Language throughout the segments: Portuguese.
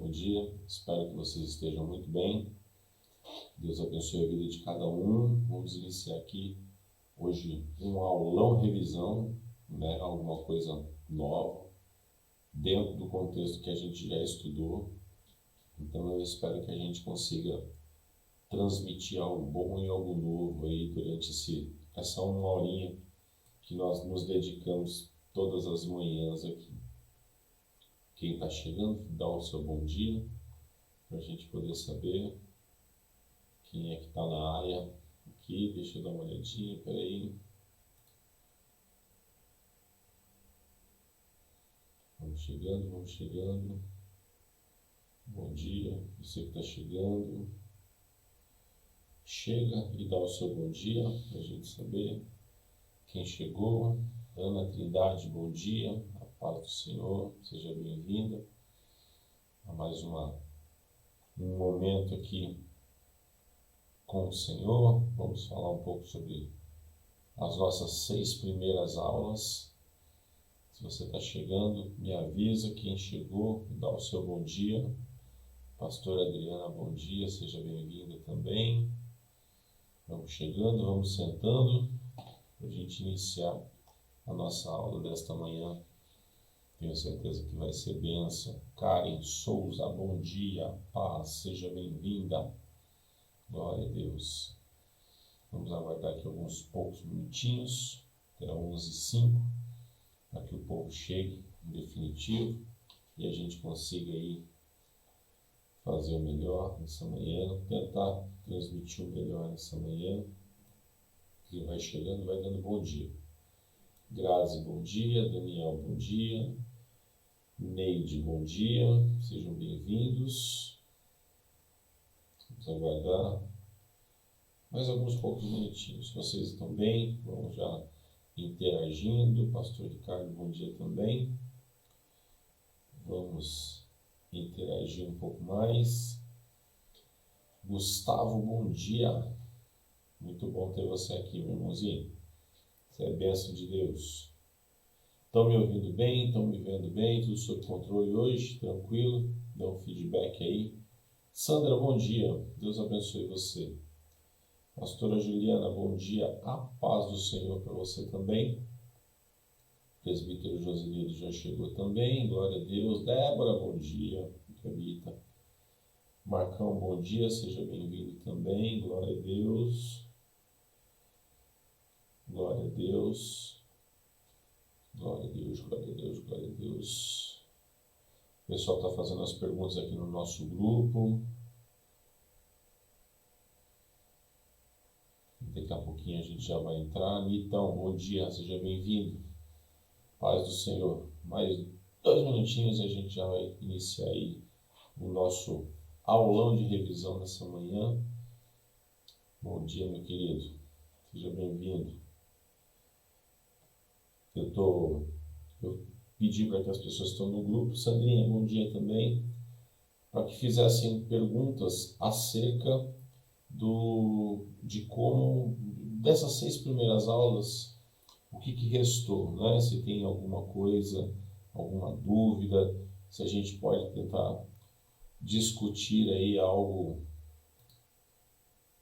bom dia. Espero que vocês estejam muito bem. Deus abençoe a vida de cada um. Vamos iniciar aqui hoje um aulão revisão, né? Alguma coisa nova, dentro do contexto que a gente já estudou. Então eu espero que a gente consiga transmitir algo bom e algo novo aí durante essa uma horinha que nós nos dedicamos todas as manhãs aqui. Quem está chegando, dá o seu bom dia, para a gente poder saber quem é que está na área aqui. Deixa eu dar uma olhadinha, peraí. Vamos chegando. Bom dia, você que está chegando. Chega e dá o seu bom dia, para a gente saber quem chegou. Ana Trindade, bom dia. A paz do Senhor, seja bem-vinda a mais um momento aqui com o Senhor. Vamos falar um pouco sobre as nossas 6 primeiras aulas. Se você está chegando, me avisa. Quem chegou, dá o seu bom dia. Pastora Adriana, bom dia, seja bem-vinda também. Vamos chegando, vamos sentando para a gente iniciar a nossa aula desta manhã. Tenho certeza que vai ser bênção. Karen Souza, bom dia, paz, seja bem-vinda. Glória a Deus. Vamos aguardar aqui alguns poucos minutinhos, até 11h05, para que o povo chegue em definitivo e a gente consiga aí fazer o melhor nessa manhã, tentar transmitir o melhor nessa manhã. Quem vai chegando, vai dando bom dia. Grazi, bom dia. Daniel, bom dia. Neide, bom dia. Sejam bem-vindos. Vamos aguardar mais alguns poucos minutinhos. Vocês estão bem? Vamos já interagindo. Pastor Ricardo, bom dia também. Vamos interagir um pouco mais. Gustavo, bom dia. Muito bom ter você aqui, meu irmãozinho. Você é bênção de Deus. Estão me ouvindo bem? Estão me vendo bem? Tudo sob controle hoje? Tranquilo? Dá um feedback aí. Sandra, bom dia. Deus abençoe você. Pastora Juliana, bom dia. A paz do Senhor para você também. Presbítero Joselino já chegou também. Glória a Deus. Débora, bom dia. Camita. Marcão, bom dia. Seja bem-vindo também. Glória a Deus. Glória a Deus. Glória a Deus, glória a Deus, glória a Deus. O pessoal está fazendo as perguntas aqui no nosso grupo. Daqui a pouquinho a gente já vai entrar. Então, bom dia, seja bem-vindo. Paz do Senhor. Mais 2 minutinhos e a gente já vai iniciar aí o nosso aulão de revisão nessa manhã. Bom dia, meu querido. Seja bem-vindo. Eu pedi para que as pessoas que estão no grupo, Sandrinha, bom dia também, para que fizessem perguntas acerca de como, dessas 6 primeiras aulas, o que restou, né? Se tem alguma coisa, alguma dúvida, se a gente pode tentar discutir aí algo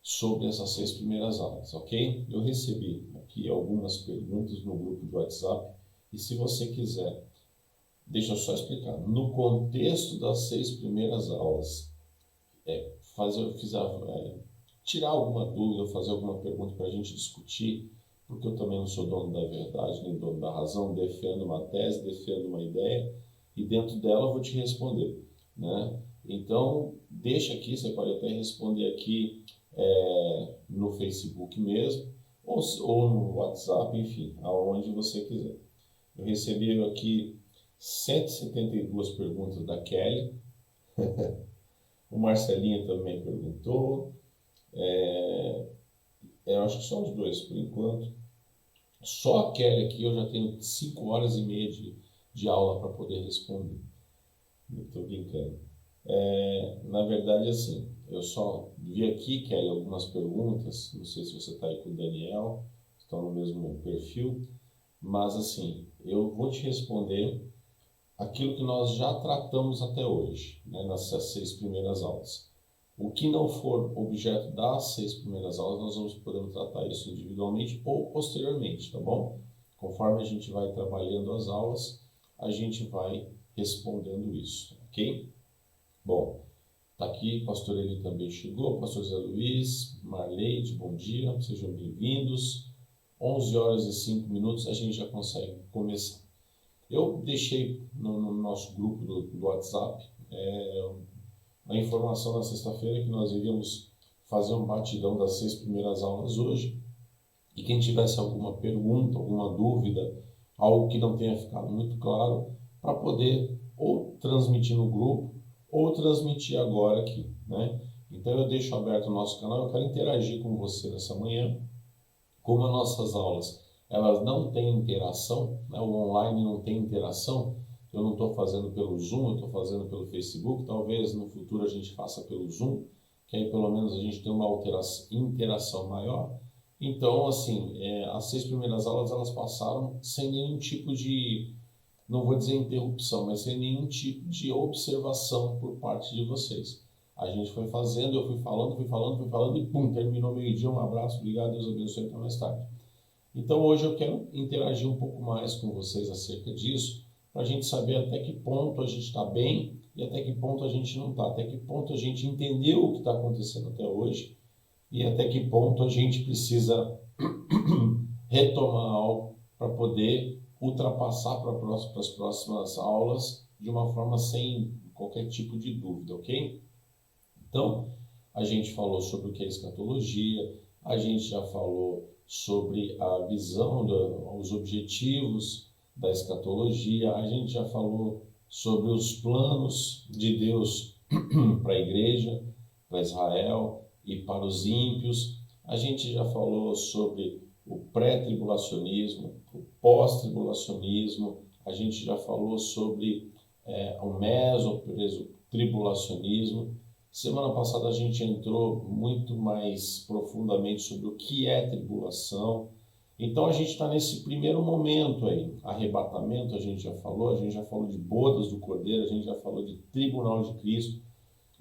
sobre essas 6 primeiras aulas, ok? Eu recebi aqui algumas perguntas no grupo de WhatsApp e se você quiser, deixa eu só explicar. No contexto das 6 primeiras aulas, tirar alguma dúvida, fazer alguma pergunta para a gente discutir, porque eu também não sou dono da verdade, nem dono da razão, defendo uma tese, defendo uma ideia e dentro dela eu vou te responder, né? Então, deixa aqui, você pode até responder aqui no Facebook mesmo, ou no WhatsApp, enfim, aonde você quiser. Eu recebi aqui 172 perguntas da Kelly, o Marcelinho também perguntou, eu acho que só os dois por enquanto. Só a Kelly aqui eu já tenho 5 horas e meia de aula para poder responder. Não estou brincando. Na verdade, assim, eu só vi aqui, Kelly, algumas perguntas, não sei se você está aí com o Daniel, estão no mesmo perfil, mas assim, eu vou te responder aquilo que nós já tratamos até hoje, né, nessas 6 primeiras aulas. O que não for objeto das 6 primeiras aulas, nós podemos tratar isso individualmente ou posteriormente, tá bom? Conforme a gente vai trabalhando as aulas, a gente vai respondendo isso, ok? Bom, tá aqui, pastor Eli também chegou, pastor Zé Luiz, Marleide, bom dia, sejam bem-vindos. 11 horas e 5 minutos, a gente já consegue começar. Eu deixei no nosso grupo do WhatsApp a informação na sexta-feira que nós iríamos fazer um batidão das 6 primeiras aulas hoje. E quem tivesse alguma pergunta, alguma dúvida, algo que não tenha ficado muito claro, para poder ou transmitir no grupo ou transmitir agora aqui, né? Então eu deixo aberto o nosso canal, eu quero interagir com você nessa manhã. Como as nossas aulas elas não têm interação, né? O online não tem interação, eu não estou fazendo pelo Zoom, eu estou fazendo pelo Facebook, talvez no futuro a gente faça pelo Zoom, que aí pelo menos a gente tem uma interação maior. Então, assim, as 6 primeiras aulas elas passaram sem nenhum tipo de, não vou dizer interrupção, mas sem nenhum tipo de observação por parte de vocês. A gente foi fazendo, eu fui falando e pum, terminou meio-dia, um abraço, obrigado, Deus abençoe, até mais tarde. Então hoje eu quero interagir um pouco mais com vocês acerca disso, para a gente saber até que ponto a gente está bem e até que ponto a gente não está, até que ponto a gente entendeu o que está acontecendo até hoje e até que ponto a gente precisa retomar algo para poder ultrapassar para as próximas aulas de uma forma sem qualquer tipo de dúvida, ok? Então, a gente falou sobre o que é escatologia, a gente já falou sobre a visão, os objetivos da escatologia, a gente já falou sobre os planos de Deus para a igreja, para Israel e para os ímpios, a gente já falou sobre o pré-tribulacionismo, o pós-tribulacionismo, a gente já falou sobre o meso-tribulacionismo. Semana passada a gente entrou muito mais profundamente sobre o que é tribulação. Então a gente está nesse primeiro momento aí, arrebatamento a gente já falou de bodas do Cordeiro, a gente já falou de tribunal de Cristo.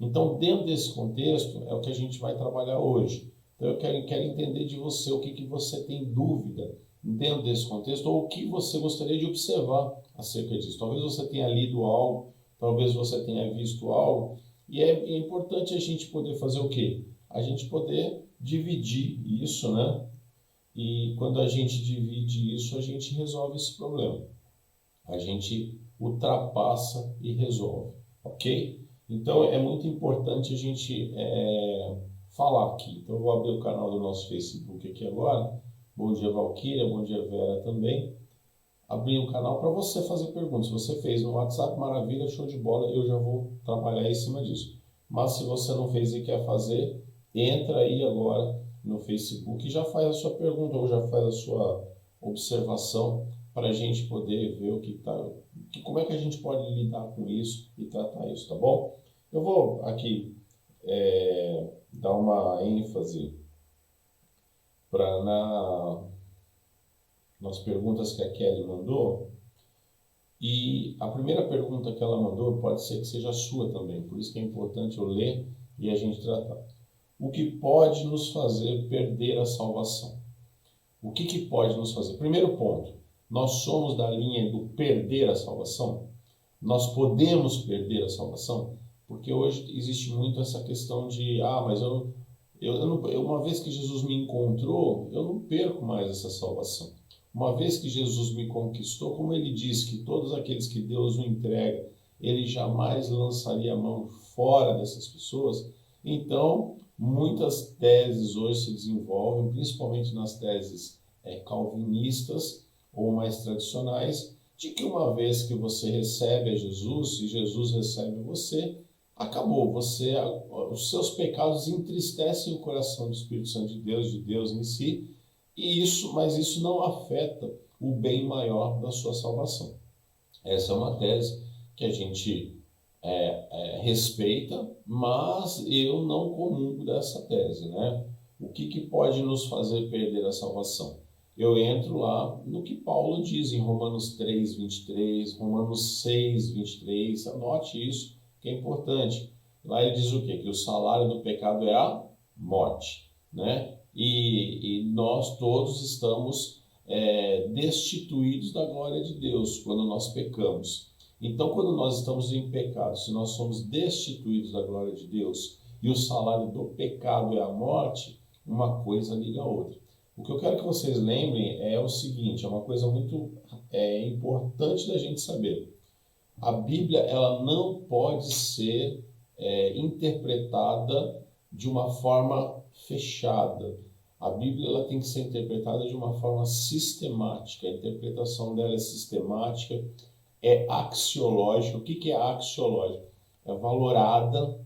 Então dentro desse contexto é o que a gente vai trabalhar hoje. Então eu quero entender de você o que você tem dúvida dentro desse contexto ou o que você gostaria de observar acerca disso. Talvez você tenha lido algo, talvez você tenha visto algo. E é importante a gente poder fazer o quê? A gente poder dividir isso, né? E quando a gente divide isso, a gente resolve esse problema. A gente ultrapassa e resolve, ok? Então é muito importante a gente falar aqui. Então eu vou abrir o canal do nosso Facebook aqui agora. Bom dia, Valquíria, bom dia, Vera também. Abrir um canal para você fazer perguntas. Se você fez no WhatsApp, maravilha, show de bola, eu já vou trabalhar em cima disso. Mas se você não fez e quer fazer, entra aí agora no Facebook e já faz a sua pergunta ou já faz a sua observação para a gente poder ver como é que a gente pode lidar com isso e tratar isso, tá bom? Eu vou aqui dar uma ênfase nas perguntas que a Kelly mandou. E a primeira pergunta que ela mandou pode ser que seja a sua também, por isso que é importante eu ler e a gente tratar. O que pode nos fazer perder a salvação? O que pode nos fazer? Primeiro ponto, nós somos da linha do perder a salvação? Nós podemos perder a salvação? Porque hoje existe muito essa questão de, mas uma vez que Jesus me encontrou, eu não perco mais essa salvação. Uma vez que Jesus me conquistou, como ele diz que todos aqueles que Deus o entrega, ele jamais lançaria a mão fora dessas pessoas. Então, muitas teses hoje se desenvolvem, principalmente nas teses calvinistas ou mais tradicionais, de que uma vez que você recebe a Jesus e Jesus recebe você, acabou. Os seus pecados entristecem o coração do Espírito Santo de Deus em si, mas isso não afeta o bem maior da sua salvação. Essa é uma tese que a gente respeita, mas eu não comungo dessa tese, né? O que pode nos fazer perder a salvação? eu entro lá no que Paulo diz em Romanos 3, 23, Romanos 6, 23, anote isso, que é importante. Lá ele diz o quê? Que o salário do pecado é a morte, né? E nós todos estamos destituídos da glória de Deus quando nós pecamos. Então, quando nós estamos em pecado, se nós somos destituídos da glória de Deus e o salário do pecado é a morte, uma coisa liga a outra. O que eu quero que vocês lembrem é o seguinte, é uma coisa muito importante da gente saber. A Bíblia ela não pode ser interpretada de uma forma fechada. A Bíblia ela tem que ser interpretada de uma forma sistemática. A interpretação dela é sistemática, é axiológica. O que é axiológica? É valorada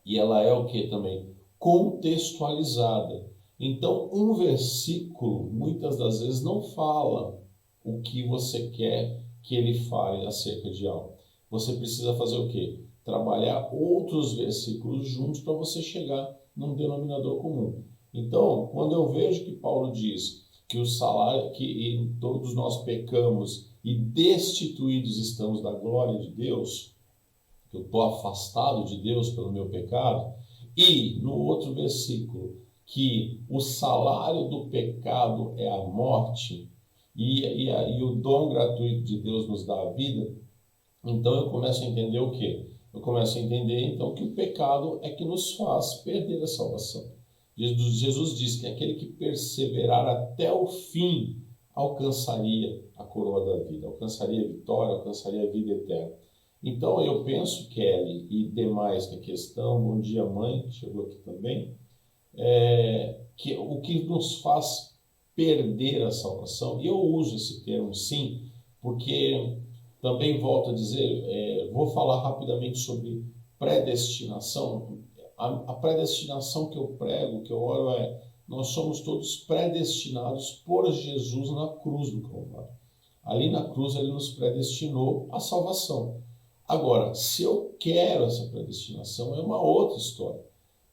e ela é o que também? Contextualizada. Então, um versículo, muitas das vezes, não fala o que você quer que ele fale acerca de algo. Você precisa fazer o quê? Trabalhar outros versículos juntos para você chegar num denominador comum. Então, quando eu vejo que Paulo diz que o salário, que todos nós pecamos e destituídos estamos da glória de Deus, que eu estou afastado de Deus pelo meu pecado, e no outro versículo, que o salário do pecado é a morte e o dom gratuito de Deus nos dá a vida, então eu começo a entender o quê? Eu começo a entender então que o pecado é que nos faz perder a salvação. Jesus diz que aquele que perseverar até o fim alcançaria a coroa da vida, alcançaria a vitória, alcançaria a vida eterna. Então eu penso, Kelly e demais, que a questão, bom dia mãe, que chegou aqui também, que o que nos faz perder a salvação, e eu uso esse termo sim, porque também volto a dizer, vou falar rapidamente sobre predestinação. A predestinação que eu prego, que eu oro nós somos todos predestinados por Jesus na cruz do Calvário. Ali na cruz ele nos predestinou à salvação. Agora, se eu quero essa predestinação, é uma outra história.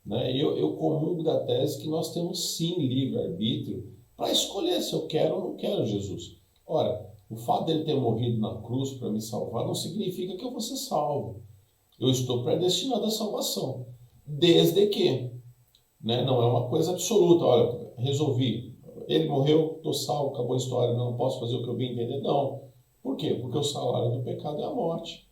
Né? Eu comungo da tese que nós temos sim livre-arbítrio para escolher se eu quero ou não quero Jesus. Ora, o fato dele ter morrido na cruz para me salvar não significa que eu vou ser salvo. Eu estou predestinado à salvação. Desde que, né, não é uma coisa absoluta. Olha, resolvi, ele morreu, estou salvo, acabou a história, não posso fazer o que eu bem entender. Não. Por quê? Porque o salário do pecado é a morte.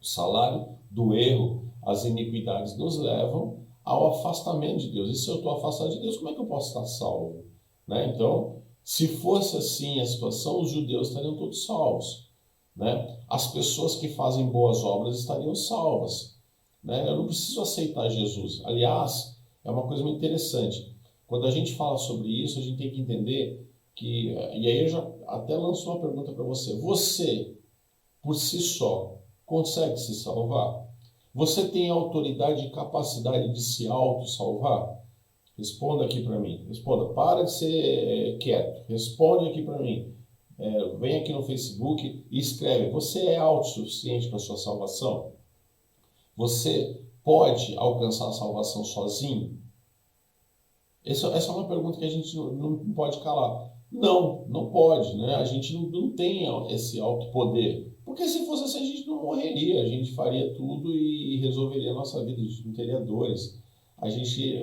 O salário do erro, as iniquidades nos levam ao afastamento de Deus. E se eu estou afastado de Deus, como é que eu posso estar salvo? Né? Então, se fosse assim a situação, os judeus estariam todos salvos. Né? As pessoas que fazem boas obras estariam salvas. Né? Eu não preciso aceitar Jesus. Aliás, é uma coisa muito interessante. Quando a gente fala sobre isso, a gente tem que entender que... E aí eu já até lanço uma pergunta para você. Você, por si só, consegue se salvar? Você tem autoridade e capacidade de se auto-salvar? Responda aqui para mim. Responda. Para de ser quieto. Responde aqui para mim. Vem aqui no Facebook e escreve. Você é autossuficiente para a sua salvação? Você pode alcançar a salvação sozinho? Essa é uma pergunta que a gente não pode calar. Não, não pode. Né? A gente não tem esse autopoder. Porque se fosse assim, a gente não morreria. A gente faria tudo e resolveria a nossa vida. A gente não teria dores. A gente...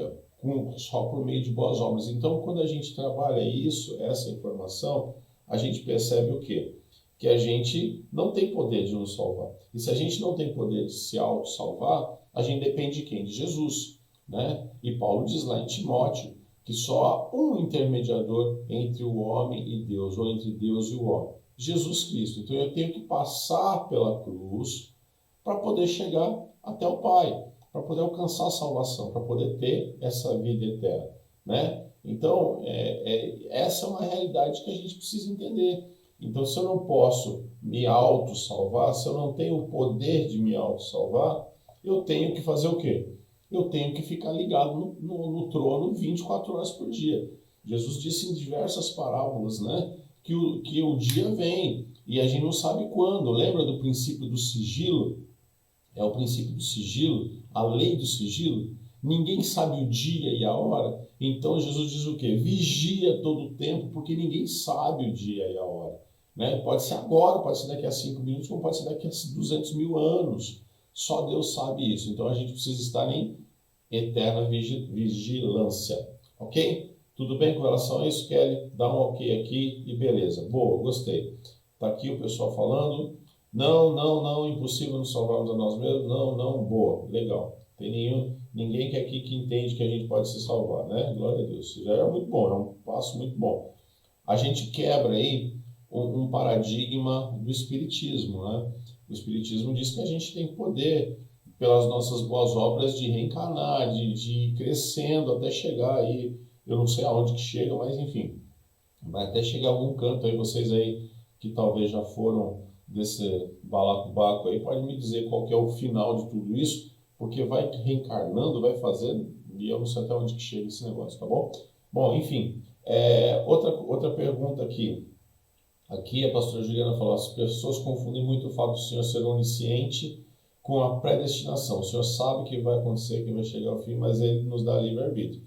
só por meio de boas obras. Então, quando a gente trabalha isso, essa informação, a gente percebe o quê? Que a gente não tem poder de nos salvar. E se a gente não tem poder de se auto-salvar, a gente depende de quem? De Jesus. Né? E Paulo diz lá em Timóteo que só há um intermediador entre o homem e Deus, ou entre Deus e o homem, Jesus Cristo. Então eu tenho que passar pela cruz para poder chegar até o Pai, para poder alcançar a salvação, para poder ter essa vida eterna, né? Então, essa é uma realidade que a gente precisa entender. Então, se eu não posso me auto-salvar, se eu não tenho o poder de me auto-salvar, eu tenho que fazer o quê? Eu tenho que ficar ligado no trono 24 horas por dia. Jesus disse em diversas parábolas, né, que o dia vem e a gente não sabe quando. Lembra do princípio do sigilo? É o princípio do sigilo, a lei do sigilo. Ninguém sabe o dia e a hora. Então Jesus diz o quê? Vigia todo o tempo, porque ninguém sabe o dia e a hora. Né? Pode ser agora, pode ser daqui a 5 minutos, como pode ser daqui a 200 mil anos. Só Deus sabe isso. Então a gente precisa estar em eterna vigilância. Ok? Tudo bem com relação a isso? Kelly, dá um ok aqui e beleza. Boa, gostei. Está aqui o pessoal falando. Não, impossível nos salvarmos a nós mesmos. Não, boa, legal. Tem ninguém que aqui que entende que a gente pode se salvar, né? Glória a Deus. Isso já é muito bom, é um passo muito bom. A gente quebra aí um paradigma do Espiritismo, né? O Espiritismo diz que a gente tem poder, pelas nossas boas obras, de reencarnar, de ir crescendo até chegar aí, eu não sei aonde que chega, mas enfim, vai até chegar a algum canto aí, vocês aí que talvez já foram desse balacobaco aí, pode me dizer qual que é o final de tudo isso, porque vai reencarnando, vai fazendo, e eu não sei até onde que chega esse negócio, tá bom? Bom, enfim, outra pergunta aqui. Aqui a pastora Juliana falou, as pessoas confundem muito o fato do Senhor ser onisciente com a predestinação. O Senhor sabe que vai acontecer, que vai chegar ao fim, mas Ele nos dá livre-arbítrio.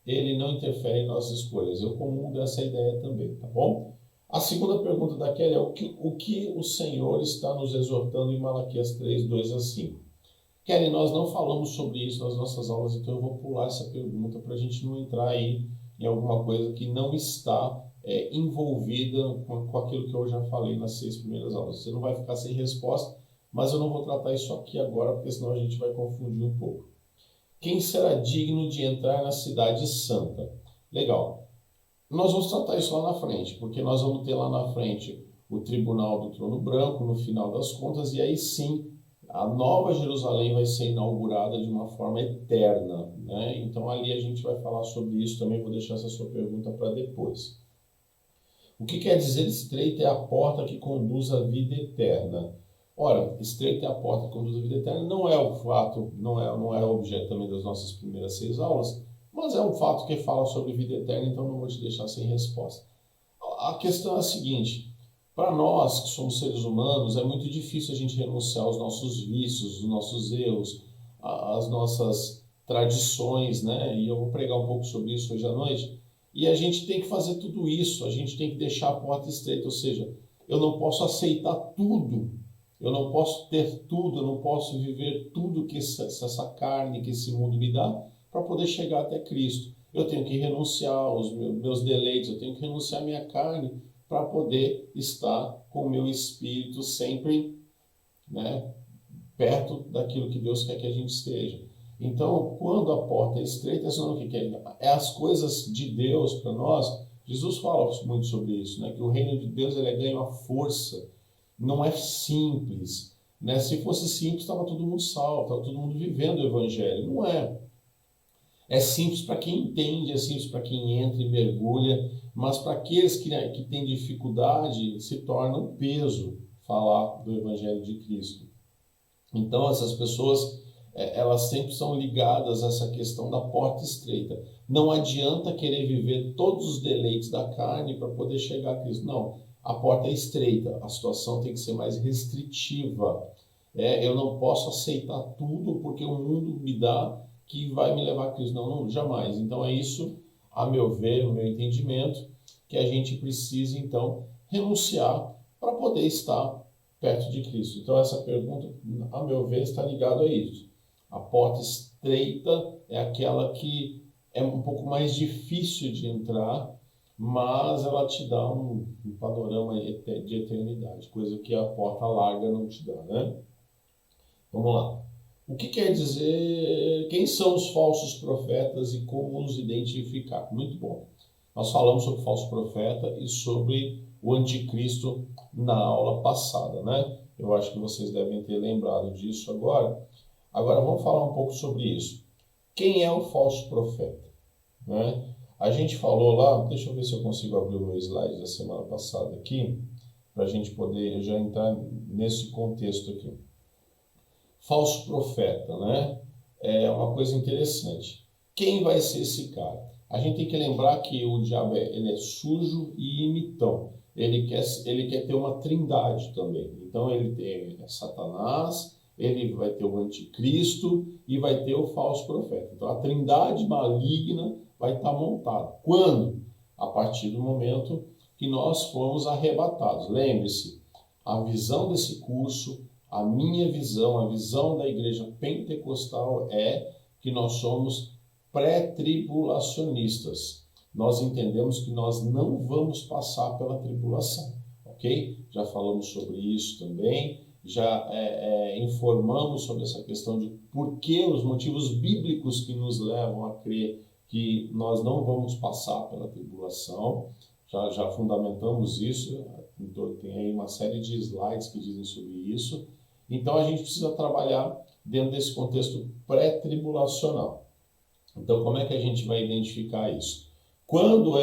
Ele não interfere em nossas escolhas. Eu comungo dessa ideia também, tá bom? A segunda pergunta da Kelly é o que o Senhor está nos exortando em Malaquias 3, 2 a 5. Kelly, nós não falamos sobre isso nas nossas aulas, então eu vou pular essa pergunta para a gente não entrar aí em alguma coisa que não está envolvida com aquilo que eu já falei nas 6 primeiras aulas. Você não vai ficar sem resposta, mas eu não vou tratar isso aqui agora, porque senão a gente vai confundir um pouco. Quem será digno de entrar na cidade santa? Legal. Nós vamos tratar isso lá na frente, porque nós vamos ter lá na frente o tribunal do trono branco, no final das contas, e aí sim, a nova Jerusalém vai ser inaugurada de uma forma eterna, né? Então ali a gente vai falar sobre isso também, vou deixar essa sua pergunta para depois. O que quer dizer estreita é a porta que conduz à vida eterna? Ora, estreita é a porta que conduz à vida eterna não é o fato, não é o objeto também das nossas primeiras 6 aulas, mas é um fato que fala sobre vida eterna, então não vou te deixar sem resposta. A questão é a seguinte, para nós que somos seres humanos, é muito difícil a gente renunciar aos nossos vícios, os nossos erros, as nossas tradições, né? E eu vou pregar um pouco sobre isso hoje à noite. E a gente tem que fazer tudo isso, a gente tem que deixar a porta estreita, ou seja, eu não posso aceitar tudo, eu não posso ter tudo, eu não posso viver tudo que essa carne, que esse mundo me dá, para poder chegar até Cristo. Eu tenho que renunciar aos meus deleites, eu tenho que renunciar à minha carne para poder estar com o meu espírito sempre, né, perto daquilo que Deus quer que a gente esteja. Então, quando a porta é estreita, o que é as coisas de Deus para nós. Jesus fala muito sobre isso, né? Que o reino de Deus ele ganha uma força, não é simples. Né? Se fosse simples, estava todo mundo salvo, estava todo mundo vivendo o evangelho. Não é. É simples para quem entende, é simples para quem entra e mergulha, mas para aqueles que têm dificuldade, se torna um peso falar do evangelho de Cristo. Então, essas pessoas, elas sempre são ligadas a essa questão da porta estreita. Não adianta querer viver todos os deleites da carne para poder chegar a Cristo. Não, a porta é estreita, a situação tem que ser mais restritiva. Eu não posso aceitar tudo porque o mundo me dá que vai me levar a Cristo. Não, jamais. Então, é isso, a meu ver, o meu entendimento, que a gente precisa, então, renunciar para poder estar perto de Cristo. Então, essa pergunta, a meu ver, está ligada a isso. A porta estreita é aquela que é um pouco mais difícil de entrar, mas ela te dá um panorama de eternidade, coisa que a porta larga não te dá, né? Vamos lá. O que quer dizer, quem são os falsos profetas e como os identificar? Muito bom. Nós falamos sobre o falso profeta e sobre o anticristo na aula passada, né? Eu acho que vocês devem ter lembrado disso agora. Agora vamos falar um pouco sobre isso. Quem é o falso profeta? Né? A gente falou lá, deixa eu ver se eu consigo abrir o meu slide da semana passada aqui, para a gente poder já entrar nesse contexto aqui. Falso profeta, né? É uma coisa interessante. Quem vai ser esse cara? A gente tem que lembrar que o diabo ele é sujo e imitão. Ele quer ter uma trindade também. Então ele tem Satanás, ele vai ter o anticristo e vai ter o falso profeta. Então a trindade maligna vai estar montada. Quando? A partir do momento que nós fomos arrebatados. Lembre-se, a visão desse curso, a minha visão, a visão da igreja pentecostal é que nós somos pré-tribulacionistas. Nós entendemos que nós não vamos passar pela tribulação, ok? Já falamos sobre isso também, já informamos sobre essa questão de por que os motivos bíblicos que nos levam a crer que nós não vamos passar pela tribulação. Já fundamentamos isso, então tem aí uma série de slides que dizem sobre isso. Então a gente precisa trabalhar dentro desse contexto pré-tribulacional. Então como é que a gente vai identificar isso? Quando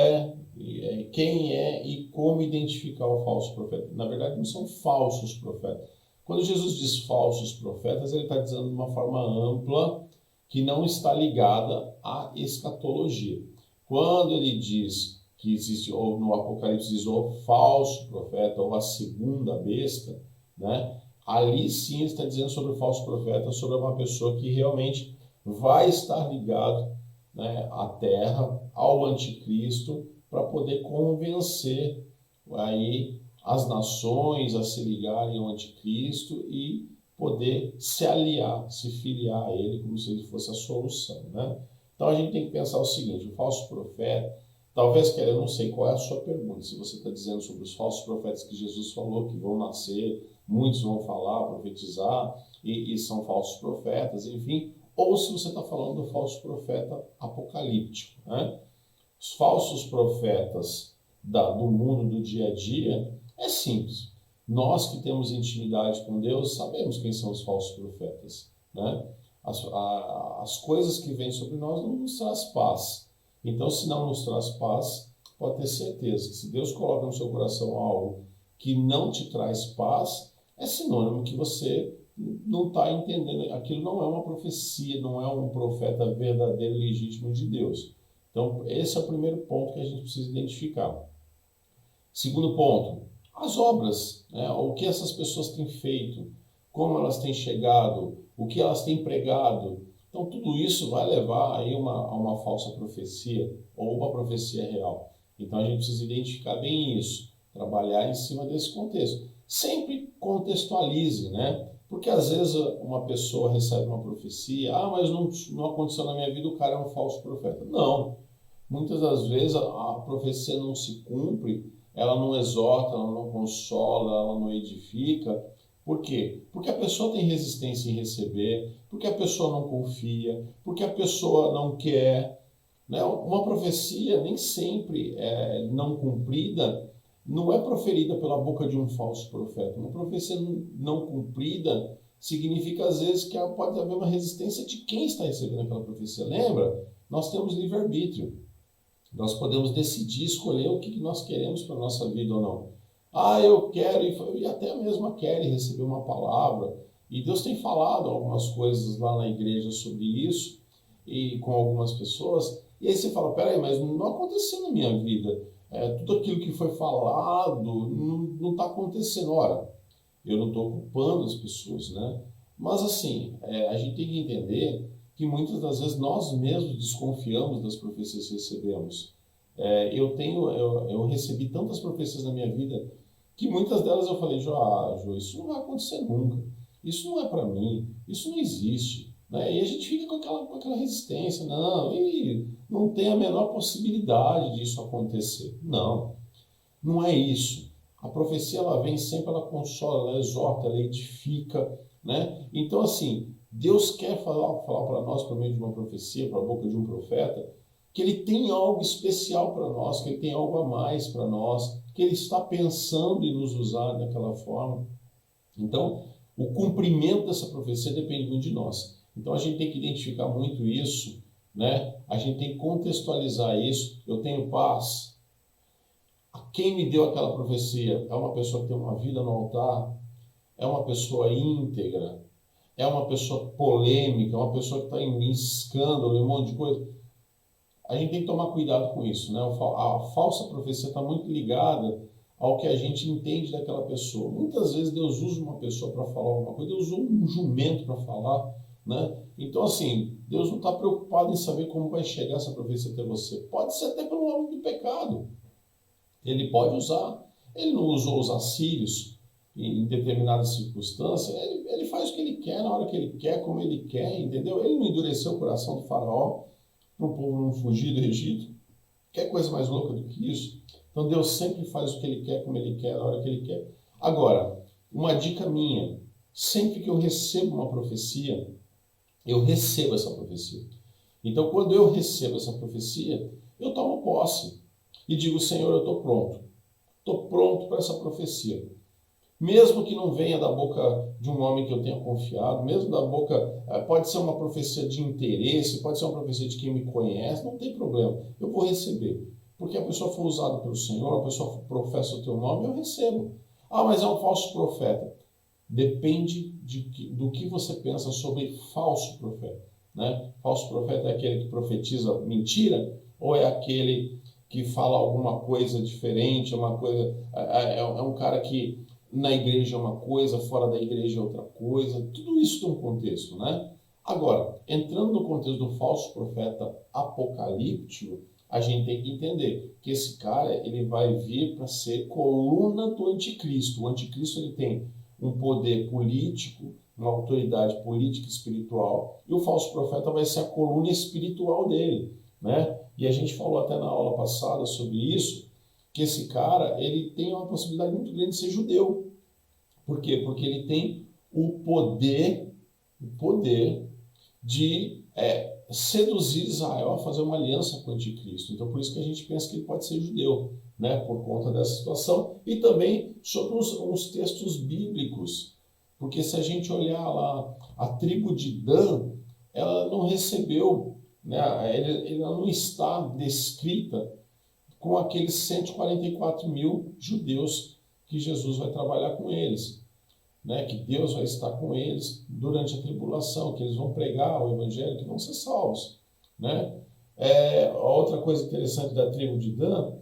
quem é e como identificar o falso profeta? Na verdade não são falsos profetas. Quando Jesus diz falsos profetas, ele está dizendo de uma forma ampla que não está ligada à escatologia. Quando ele diz que existe, ou no Apocalipse diz o falso profeta, ou a segunda besta, né? Ali sim ele está dizendo sobre o falso profeta, sobre uma pessoa que realmente vai estar ligado, né, à terra, ao anticristo, para poder convencer aí as nações a se ligarem ao anticristo e poder se aliar, se filiar a ele, como se ele fosse a solução, né? Então a gente tem que pensar o seguinte: o falso profeta, talvez, eu não sei qual é a sua pergunta, se você está dizendo sobre os falsos profetas que Jesus falou que vão nascer, muitos vão falar, profetizar, e são falsos profetas, enfim, ou se você está falando do falso profeta apocalíptico, né? Os falsos profetas do mundo do dia a dia é simples. Nós que temos intimidade com Deus sabemos quem são os falsos profetas, né? As coisas que vêm sobre nós não nos traz paz. Então, se não nos traz paz, pode ter certeza que se Deus coloca no seu coração algo que não te traz paz, é sinônimo que você não está entendendo. Aquilo não é uma profecia, não é um profeta verdadeiro e legítimo de Deus. Então, esse é o primeiro ponto que a gente precisa identificar. Segundo ponto, as obras, né? O que essas pessoas têm feito, como elas têm chegado, o que elas têm pregado. Então, tudo isso vai levar aí a uma falsa profecia ou uma profecia real. Então, a gente precisa identificar bem isso, trabalhar em cima desse contexto. Sempre contextualize, né? Porque às vezes uma pessoa recebe uma profecia, mas não aconteceu na minha vida, o cara é um falso profeta. Não. Muitas das vezes a profecia não se cumpre, ela não exorta, ela não consola, ela não edifica. Por quê? Porque a pessoa tem resistência em receber, porque a pessoa não confia, porque a pessoa não quer, né? Uma profecia nem sempre não cumprida, não é proferida pela boca de um falso profeta. Uma profecia não cumprida significa às vezes que pode haver uma resistência de quem está recebendo aquela profecia. Lembra? Nós temos livre-arbítrio. Nós podemos decidir, escolher o que nós queremos para a nossa vida ou não. Eu quero, e até mesmo a Kelly receber uma palavra, e Deus tem falado algumas coisas lá na igreja sobre isso, e com algumas pessoas, e aí você fala, peraí, mas não aconteceu na minha vida, tudo aquilo que foi falado não está acontecendo. Ora, eu não estou culpando as pessoas, né? Mas assim, a gente tem que entender que muitas das vezes nós mesmos desconfiamos das profecias que recebemos. Eu recebi tantas profecias na minha vida que muitas delas eu falei, Jô, isso não vai acontecer nunca, isso não é para mim, isso não existe, né? E a gente fica com aquela resistência, não tem a menor possibilidade disso acontecer. Não é isso. A profecia ela vem sempre, ela consola, ela exorta, ela edifica, né? Então assim, Deus quer falar para nós por meio de uma profecia, para a boca de um profeta, que ele tem algo especial para nós, que ele tem algo a mais para nós, que ele está pensando em nos usar daquela forma. Então, o cumprimento dessa profecia depende muito de nós. Então, a gente tem que identificar muito isso, né? A gente tem que contextualizar isso. Eu tenho paz. Quem me deu aquela profecia é uma pessoa que tem uma vida no altar, é uma pessoa íntegra, é uma pessoa polêmica, é uma pessoa que está em escândalo, em um monte de coisa. A gente tem que tomar cuidado com isso, né? A falsa profecia está muito ligada ao que a gente entende daquela pessoa. Muitas vezes Deus usa uma pessoa para falar alguma coisa, Deus usa um jumento para falar, né? Então, assim, Deus não está preocupado em saber como vai chegar essa profecia até você. Pode ser até pelo homem do pecado. Ele pode usar. Ele não usou os assírios em determinadas circunstâncias. Ele faz o que ele quer, na hora que ele quer, como ele quer, entendeu? Ele não endureceu o coração do faraó para o povo não fugir do Egito. Quer coisa mais louca do que isso? Então Deus sempre faz o que ele quer, como ele quer, na hora que ele quer. Agora, uma dica minha. Sempre que eu recebo uma profecia, eu recebo essa profecia. Então, quando eu recebo essa profecia, eu tomo posse e digo, Senhor, eu estou pronto. Estou pronto para essa profecia. Mesmo que não venha da boca de um homem que eu tenha confiado, mesmo da boca, pode ser uma profecia de interesse, pode ser uma profecia de quem me conhece, não tem problema, eu vou receber. Porque a pessoa foi usada pelo Senhor, a pessoa professa o teu nome, eu recebo. Ah, mas é um falso profeta. Depende do que você pensa sobre falso profeta, né? Falso profeta é aquele que profetiza mentira ou é aquele que fala alguma coisa diferente, é um cara que na igreja é uma coisa, fora da igreja é outra coisa, tudo isso tem um contexto, né? Agora, entrando no contexto do falso profeta apocalíptico, a gente tem que entender que esse cara, ele vai vir para ser coluna do anticristo. O anticristo, ele tem um poder político, uma autoridade política e espiritual, e o falso profeta vai ser a coluna espiritual dele, né? E a gente falou até na aula passada sobre isso, que esse cara, ele tem uma possibilidade muito grande de ser judeu. Por quê? Porque ele tem o poder de seduzir Israel a fazer uma aliança com o anticristo. Então, por isso que a gente pensa que ele pode ser judeu, né? Por conta dessa situação. E também sobre uns textos bíblicos. Porque se a gente olhar lá, a tribo de Dan, ela não recebeu, né? Ela não está descrita com aqueles 144 mil judeus que Jesus vai trabalhar com eles, né? Que Deus vai estar com eles durante a tribulação, que eles vão pregar o evangelho, que vão ser salvos, né? Outra coisa interessante da tribo de Dan,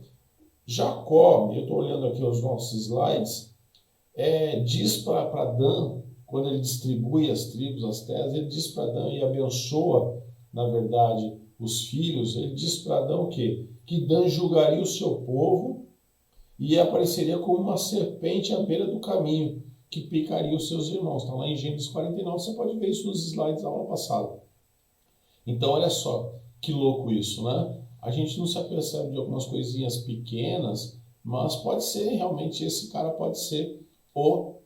Jacó, eu estou olhando aqui os nossos slides, diz para Dan, quando ele distribui as tribos, as terras, ele diz para Dan e abençoa, na verdade, os filhos, ele diz para Dan o quê? Que Dan julgaria o seu povo e apareceria como uma serpente à beira do caminho, que picaria os seus irmãos. Está lá em Gênesis 49, você pode ver isso nos slides da aula passada. Então, olha só, que louco isso, né? A gente não se apercebe de algumas coisinhas pequenas, mas pode ser, realmente, esse cara pode ser o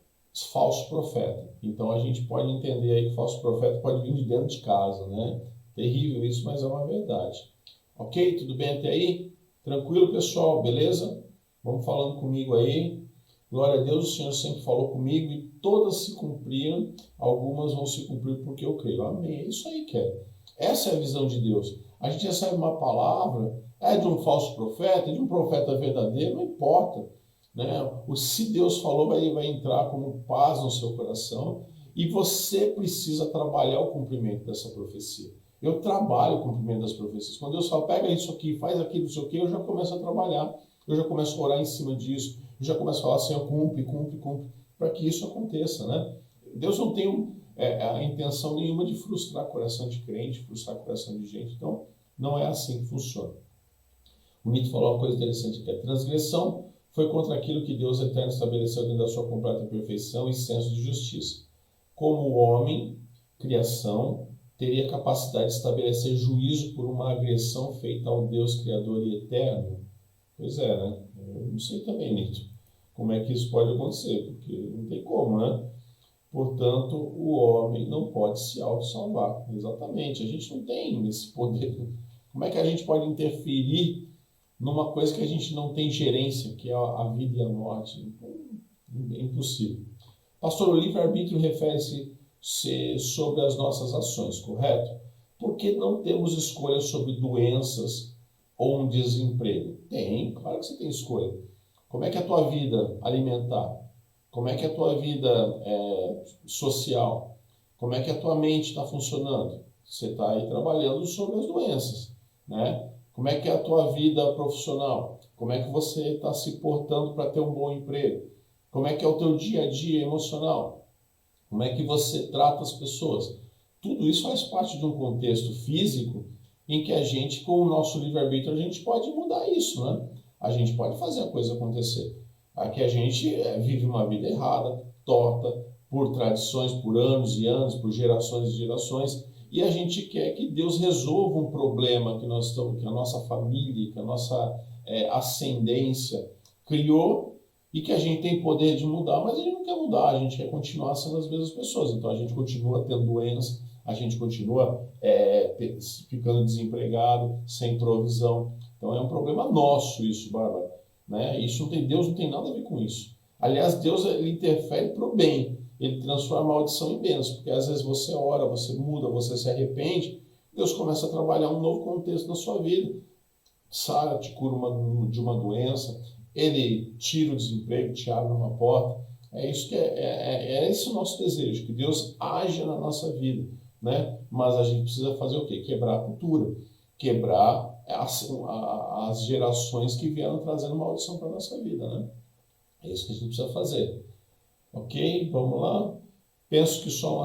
falso profeta. Então, a gente pode entender aí que o falso profeta pode vir de dentro de casa, né? Terrível isso, mas é uma verdade. Ok? Tudo bem até aí? Tranquilo, pessoal? Beleza? Vamos falando comigo aí. Glória a Deus, o Senhor sempre falou comigo e todas se cumpriram, algumas vão se cumprir porque eu creio. Amém. É isso aí, quero. Essa é a visão de Deus. A gente recebe uma palavra, de um falso profeta, de um profeta verdadeiro, não importa, né? Se Deus falou, vai entrar como paz no seu coração e você precisa trabalhar o cumprimento dessa profecia. Eu trabalho o cumprimento das profecias. Quando Deus fala, pega isso aqui, faz aquilo, não sei o quê, eu já começo a trabalhar, eu já começo a orar em cima disso, eu já começo a falar, Senhor, cumpre, para que isso aconteça, né? Deus não tem a intenção nenhuma de frustrar o coração de crente, frustrar o coração de gente, então não é assim que funciona. O Nito falou uma coisa interessante aqui, a transgressão foi contra aquilo que Deus eterno estabeleceu dentro da sua completa perfeição e senso de justiça. Como o homem, criação, teria capacidade de estabelecer juízo por uma agressão feita ao Deus Criador e Eterno? Pois é, né? Eu não sei também, Nito, como é que isso pode acontecer, porque não tem como, né? Portanto, o homem não pode se auto-salvar. Exatamente, a gente não tem esse poder. Como é que a gente pode interferir numa coisa que a gente não tem gerência, que é a vida e a morte? É impossível. Pastor, o livre-arbítrio refere-se sobre as nossas ações, correto? Porque não temos escolha sobre doenças ou um desemprego? Tem, claro que você tem escolha. Como é que é a tua vida alimentar? Como é que é a tua vida social? Como é que a tua mente está funcionando? Você está aí trabalhando sobre as doenças, né? Como é que é a tua vida profissional? Como é que você está se portando para ter um bom emprego? Como é que é o teu dia a dia emocional? Como é que você trata as pessoas? Tudo isso faz parte de um contexto físico em que a gente, com o nosso livre-arbítrio, a gente pode mudar isso, né? A gente pode fazer a coisa acontecer. Aqui a gente vive uma vida errada, torta, por tradições, por anos e anos, por gerações e gerações, e a gente quer que Deus resolva um problema que nós estamos, que a nossa família, que a nossa ascendência criou e que a gente tem poder de mudar, mas a gente não quer mudar, a gente quer continuar sendo as mesmas pessoas. Então a gente continua tendo doença, a gente continua ficando desempregado, sem provisão. Então é um problema nosso isso, Bárbara. Né? Isso não tem, Deus não tem nada a ver com isso. Aliás, Deus ele interfere para o bem. Ele transforma a maldição em bênção, porque às vezes você ora, você muda, você se arrepende, Deus começa a trabalhar um novo contexto na sua vida. Sara te cura de uma doença, ele tira o desemprego, te abre uma porta. É isso que é esse o nosso desejo, que Deus haja na nossa vida, né? Mas a gente precisa fazer o quê? Quebrar a cultura, quebrar as gerações que vieram trazendo maldição para a nossa vida, né? É isso que a gente precisa fazer. Ok? Vamos lá? Penso que só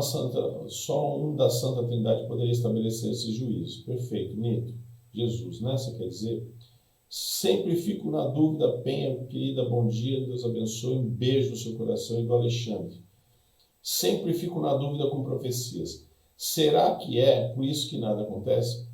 um da Santa Trindade poderia estabelecer esse juízo. Perfeito, Nito. Jesus, né? Você quer dizer? Sempre fico na dúvida, Penha, querida, bom dia, Deus abençoe, um beijo no seu coração, e do Alexandre. Sempre fico na dúvida com profecias. Será que é por isso que nada acontece?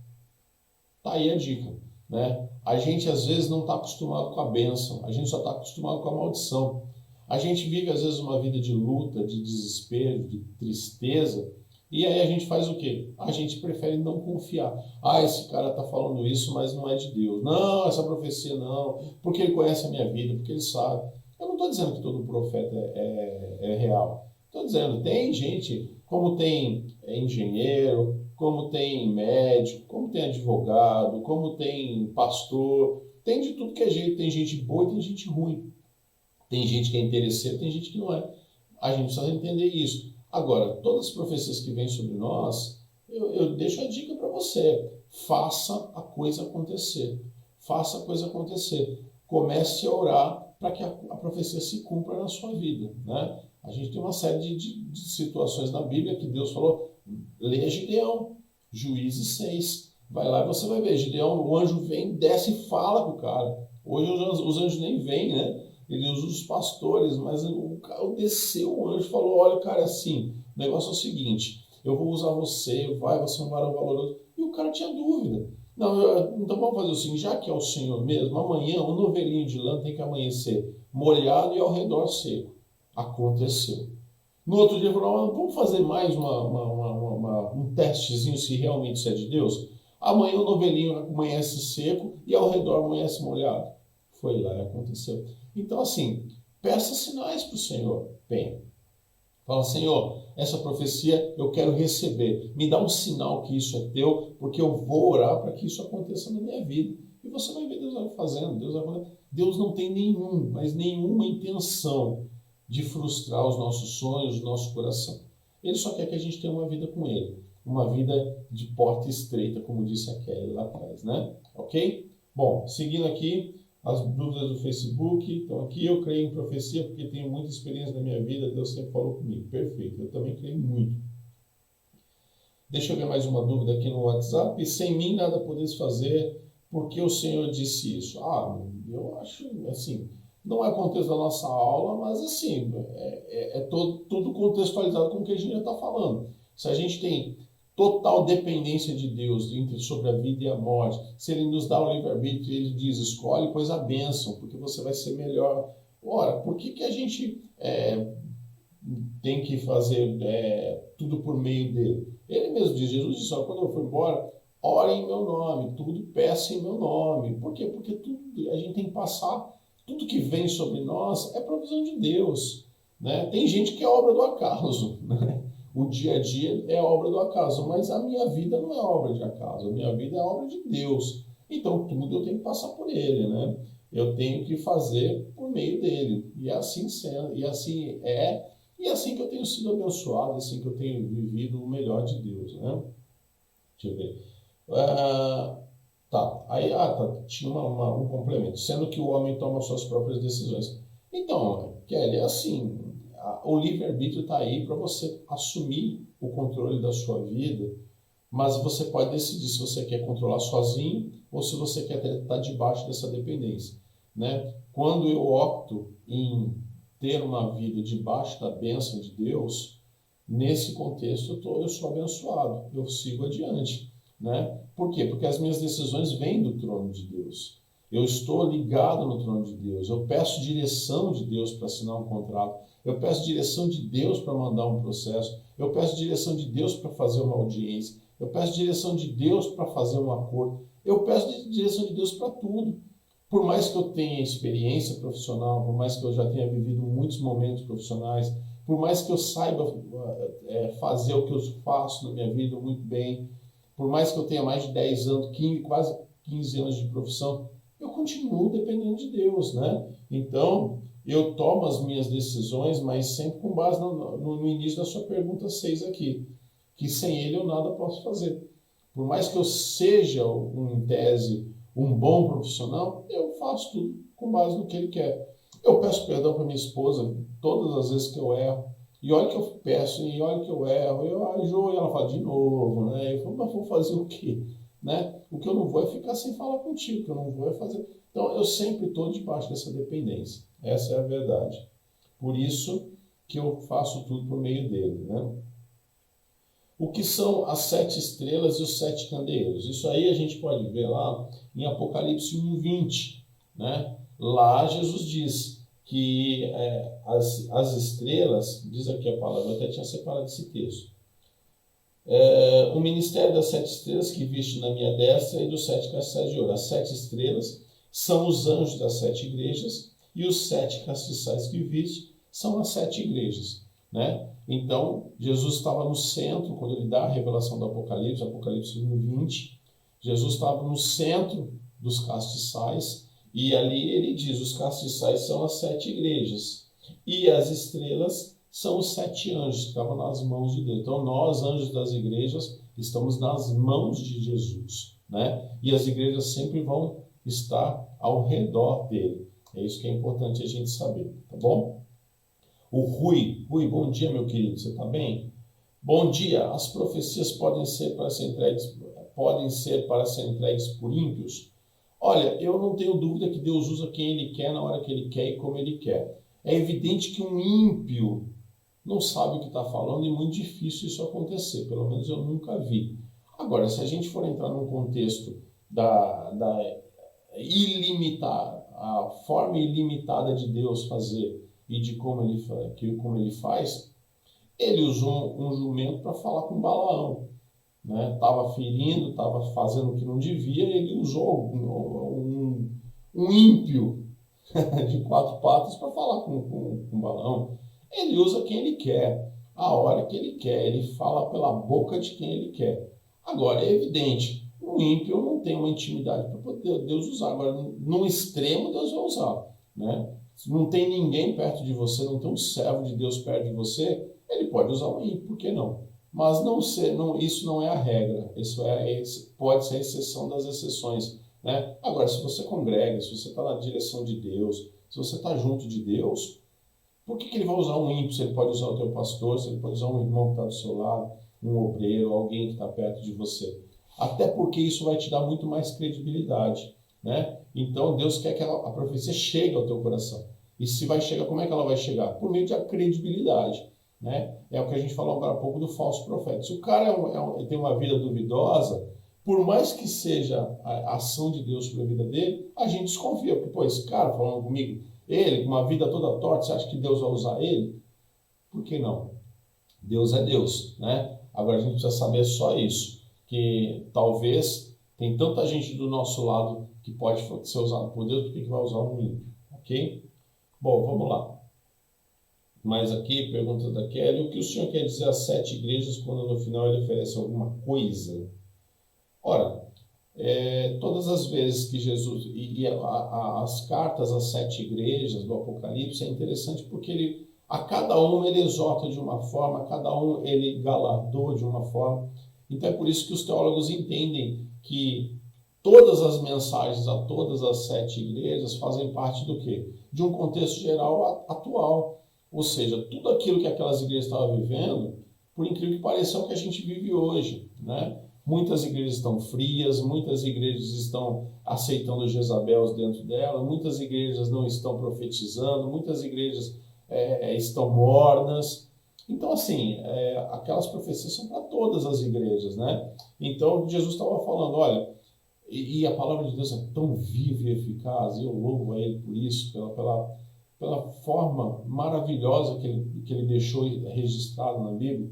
Tá aí a dica, né? A gente às vezes não está acostumado com a bênção, a gente só está acostumado com a maldição. A gente vive às vezes uma vida de luta, de desespero, de tristeza, e aí a gente faz o quê? A gente prefere não confiar. Ah, esse cara está falando isso, mas não é de Deus. Não, essa profecia não, porque ele conhece a minha vida, porque ele sabe. Eu não estou dizendo que todo profeta é real. Estou dizendo, tem gente, como tem engenheiro, como tem médico, como tem advogado, como tem pastor, tem de tudo que é jeito. Tem gente boa e tem gente ruim. Tem gente que é interesseira, tem gente que não é. A gente precisa entender isso. Agora, todas as profecias que vêm sobre nós, eu deixo a dica para você. Faça a coisa acontecer. Faça a coisa acontecer. Comece a orar para que a profecia se cumpra na sua vida. Né? A gente tem uma série de situações na Bíblia que Deus falou, leia Gideão, Juízes 6. Vai lá e você vai ver. Gideão, o anjo vem, desce e fala com o cara. Hoje os anjos nem vêm, né? Ele usa os pastores, mas o desceu o anjo e falou, olha, cara, assim, o negócio é o seguinte, eu vou usar você, você é um varão valoroso. E o cara tinha dúvida. Não, então vamos fazer o seguinte, já que é o Senhor mesmo, amanhã um novelinho de lã tem que amanhecer molhado e ao redor seco. Aconteceu. No outro dia, falou, vamos fazer mais um testezinho se realmente isso é de Deus? Amanhã o novelinho amanhece seco e ao redor amanhece molhado. Foi lá e aconteceu. Então, assim, peça sinais para o Senhor. Bem, fala, Senhor, essa profecia eu quero receber. Me dá um sinal que isso é teu, porque eu vou orar para que isso aconteça na minha vida. E você vai ver Deus vai fazendo. Deus não tem nenhuma intenção de frustrar os nossos sonhos, o nosso coração. Ele só quer que a gente tenha uma vida com Ele. Uma vida de porta estreita, como disse a Kelly lá atrás, né? Ok? Bom, seguindo aqui, as dúvidas do Facebook. Então aqui eu creio em profecia porque tenho muita experiência na minha vida, Deus sempre falou comigo. Perfeito, eu também creio muito. Deixa eu ver mais uma dúvida aqui no WhatsApp. Sem mim nada podeis fazer, porque o Senhor disse isso. Eu acho, assim, não é o contexto da nossa aula, mas assim, tudo contextualizado com o que a gente já está falando. Se a gente tem total dependência de Deus sobre a vida e a morte, se Ele nos dá o livre-arbítrio, Ele diz, escolhe, pois a bênção, porque você vai ser melhor. Ora, por que a gente tem que fazer tudo por meio dele? Ele mesmo diz, Jesus disse, quando eu for embora, ore em meu nome, tudo peça em meu nome. Por quê? Porque tudo, a gente tem que passar, tudo que vem sobre nós é provisão de Deus. Né? Tem gente que é obra do acaso, né? O dia a dia é obra do acaso, mas a minha vida não é obra de acaso, a minha vida é obra de Deus. Então tudo eu tenho que passar por Ele, né? Eu tenho que fazer por meio dele. E assim sendo, e assim que eu tenho sido abençoado, assim que eu tenho vivido o melhor de Deus, né? Deixa eu ver. Tá, aí tinha um complemento, sendo que o homem toma suas próprias decisões. Então, Kelly, é assim, o livre-arbítrio está aí para você assumir o controle da sua vida, mas você pode decidir se você quer controlar sozinho ou se você quer estar debaixo dessa dependência, né? Quando eu opto em ter uma vida debaixo da bênção de Deus, nesse contexto eu sou abençoado, eu sigo adiante, né? Por quê? Porque as minhas decisões vêm do trono de Deus. Eu estou ligado no trono de Deus. Eu peço direção de Deus para assinar um contrato. Eu peço direção de Deus para mandar um processo. Eu peço direção de Deus para fazer uma audiência. Eu peço direção de Deus para fazer um acordo. Eu peço direção de Deus para tudo. Por mais que eu tenha experiência profissional, por mais que eu já tenha vivido muitos momentos profissionais, por mais que eu saiba fazer o que eu faço na minha vida muito bem, por mais que eu tenha mais de 10 anos, 15, quase 15 anos de profissão, eu continuo dependendo de Deus, né? Então, eu tomo as minhas decisões, mas sempre com base no início da sua pergunta 6 aqui, que sem Ele eu nada posso fazer. Por mais que eu seja, em tese, um bom profissional, eu faço tudo com base no que Ele quer. Eu peço perdão para minha esposa todas as vezes que eu erro, e olha que eu peço, e olha que eu erro, e ela fala de novo, né? Eu falo, mas vou fazer o quê? Né? O que eu não vou é ficar sem falar contigo, o que eu não vou é fazer. Então, eu sempre estou debaixo dessa dependência. Essa é a verdade. Por isso que eu faço tudo por meio dele, né? O que são as 7 estrelas e os 7 candeeiros? Isso aí a gente pode ver lá em Apocalipse 1:20, né? Lá Jesus diz que as estrelas, diz aqui a palavra, eu até tinha separado esse texto, o ministério das 7 estrelas que viste na minha destra e dos 7 castiçais de ouro. As 7 estrelas são os anjos das 7 igrejas e os 7 castiçais que viste são as 7 igrejas, né? Então, Jesus estava no centro, quando ele dá a revelação do Apocalipse 1:20, Jesus estava no centro dos castiçais, e ali ele diz, os castiçais são as 7 igrejas, e as estrelas são os 7 anjos que estavam nas mãos de Deus. Então, nós, anjos das igrejas, estamos nas mãos de Jesus, né? E as igrejas sempre vão estar ao redor dele. É isso que é importante a gente saber, tá bom? O Rui, bom dia, meu querido, você está bem? Bom dia, as profecias podem ser para ser entregues por ímpios? Olha, eu não tenho dúvida que Deus usa quem Ele quer, na hora que Ele quer e como Ele quer. É evidente que um ímpio não sabe o que está falando e é muito difícil isso acontecer, pelo menos eu nunca vi. Agora, se a gente for entrar num contexto da a forma ilimitada de Deus fazer e de como ele faz, ele usou um jumento para falar com Balaão, né? Estava ferindo, estava fazendo o que não devia, ele usou um ímpio de 4 patas para falar com Balaão. Ele usa quem ele quer, a hora que ele quer, ele fala pela boca de quem ele quer. Agora, é evidente, o ímpio não tem uma intimidade para poder Deus usar. Agora, no extremo, Deus vai usar, né? Se não tem ninguém perto de você, não tem um servo de Deus perto de você, ele pode usar um ímpio, por que não? Mas isso não é a regra, pode ser a exceção das exceções, né? Agora, se você congrega, se você está na direção de Deus, se você está junto de Deus, por que ele vai usar um ímpio se ele pode usar o teu pastor, se ele pode usar um irmão que está do seu lado, um obreiro, alguém que está perto de você? Até porque isso vai te dar muito mais credibilidade, né? Então, Deus quer que a profecia chegue ao teu coração. E se vai chegar, como é que ela vai chegar? Por meio da credibilidade, né? É o que a gente falou agora há pouco do falso profeta. Se o cara tem uma vida duvidosa, por mais que seja a ação de Deus sobre a vida dele, a gente desconfia. Porque, pô, esse cara falando comigo, ele, com uma vida toda torta, você acha que Deus vai usar ele? Por que não? Deus é Deus, né? Agora a gente precisa saber só isso, que talvez tem tanta gente do nosso lado que pode ser usado por Deus, por que vai usar um ímpio, ok? Bom, vamos lá. Mais aqui, pergunta da Kelly, o que o senhor quer dizer às 7 igrejas quando no final ele oferece alguma coisa? Ora, todas as vezes que Jesus, as cartas às 7 igrejas do Apocalipse é interessante porque a cada um ele exorta de uma forma, a cada um ele galardoa de uma forma. Então é por isso que os teólogos entendem que todas as mensagens a todas as 7 igrejas fazem parte do quê? De um contexto geral atual. Ou seja, tudo aquilo que aquelas igrejas estavam vivendo, por incrível que pareça, é o que a gente vive hoje, né? Muitas igrejas estão frias, muitas igrejas estão aceitando Jezabel dentro dela, muitas igrejas não estão profetizando, muitas igrejas estão mornas. Então, assim, aquelas profecias são para todas as igrejas, né? Então, Jesus estava falando, olha, e a palavra de Deus é tão viva e eficaz, e eu louvo a Ele por isso, pela forma maravilhosa que ele deixou registrado na Bíblia,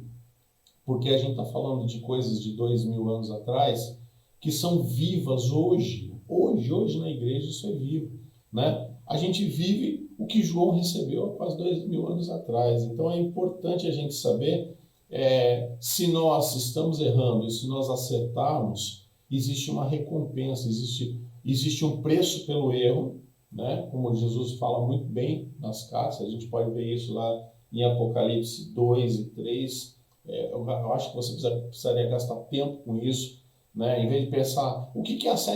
porque a gente está falando de coisas de 2000 anos atrás que são vivas hoje. Hoje na igreja isso é vivo, né? A gente vive o que João recebeu há quase 2000 anos atrás. Então é importante a gente saber se nós estamos errando e se nós acertarmos, existe uma recompensa, existe um preço pelo erro, né? Como Jesus fala muito bem nas cartas, a gente pode ver isso lá em Apocalipse 2 e 3. Eu acho que você precisaria gastar tempo com isso, né? Em vez de pensar o que é as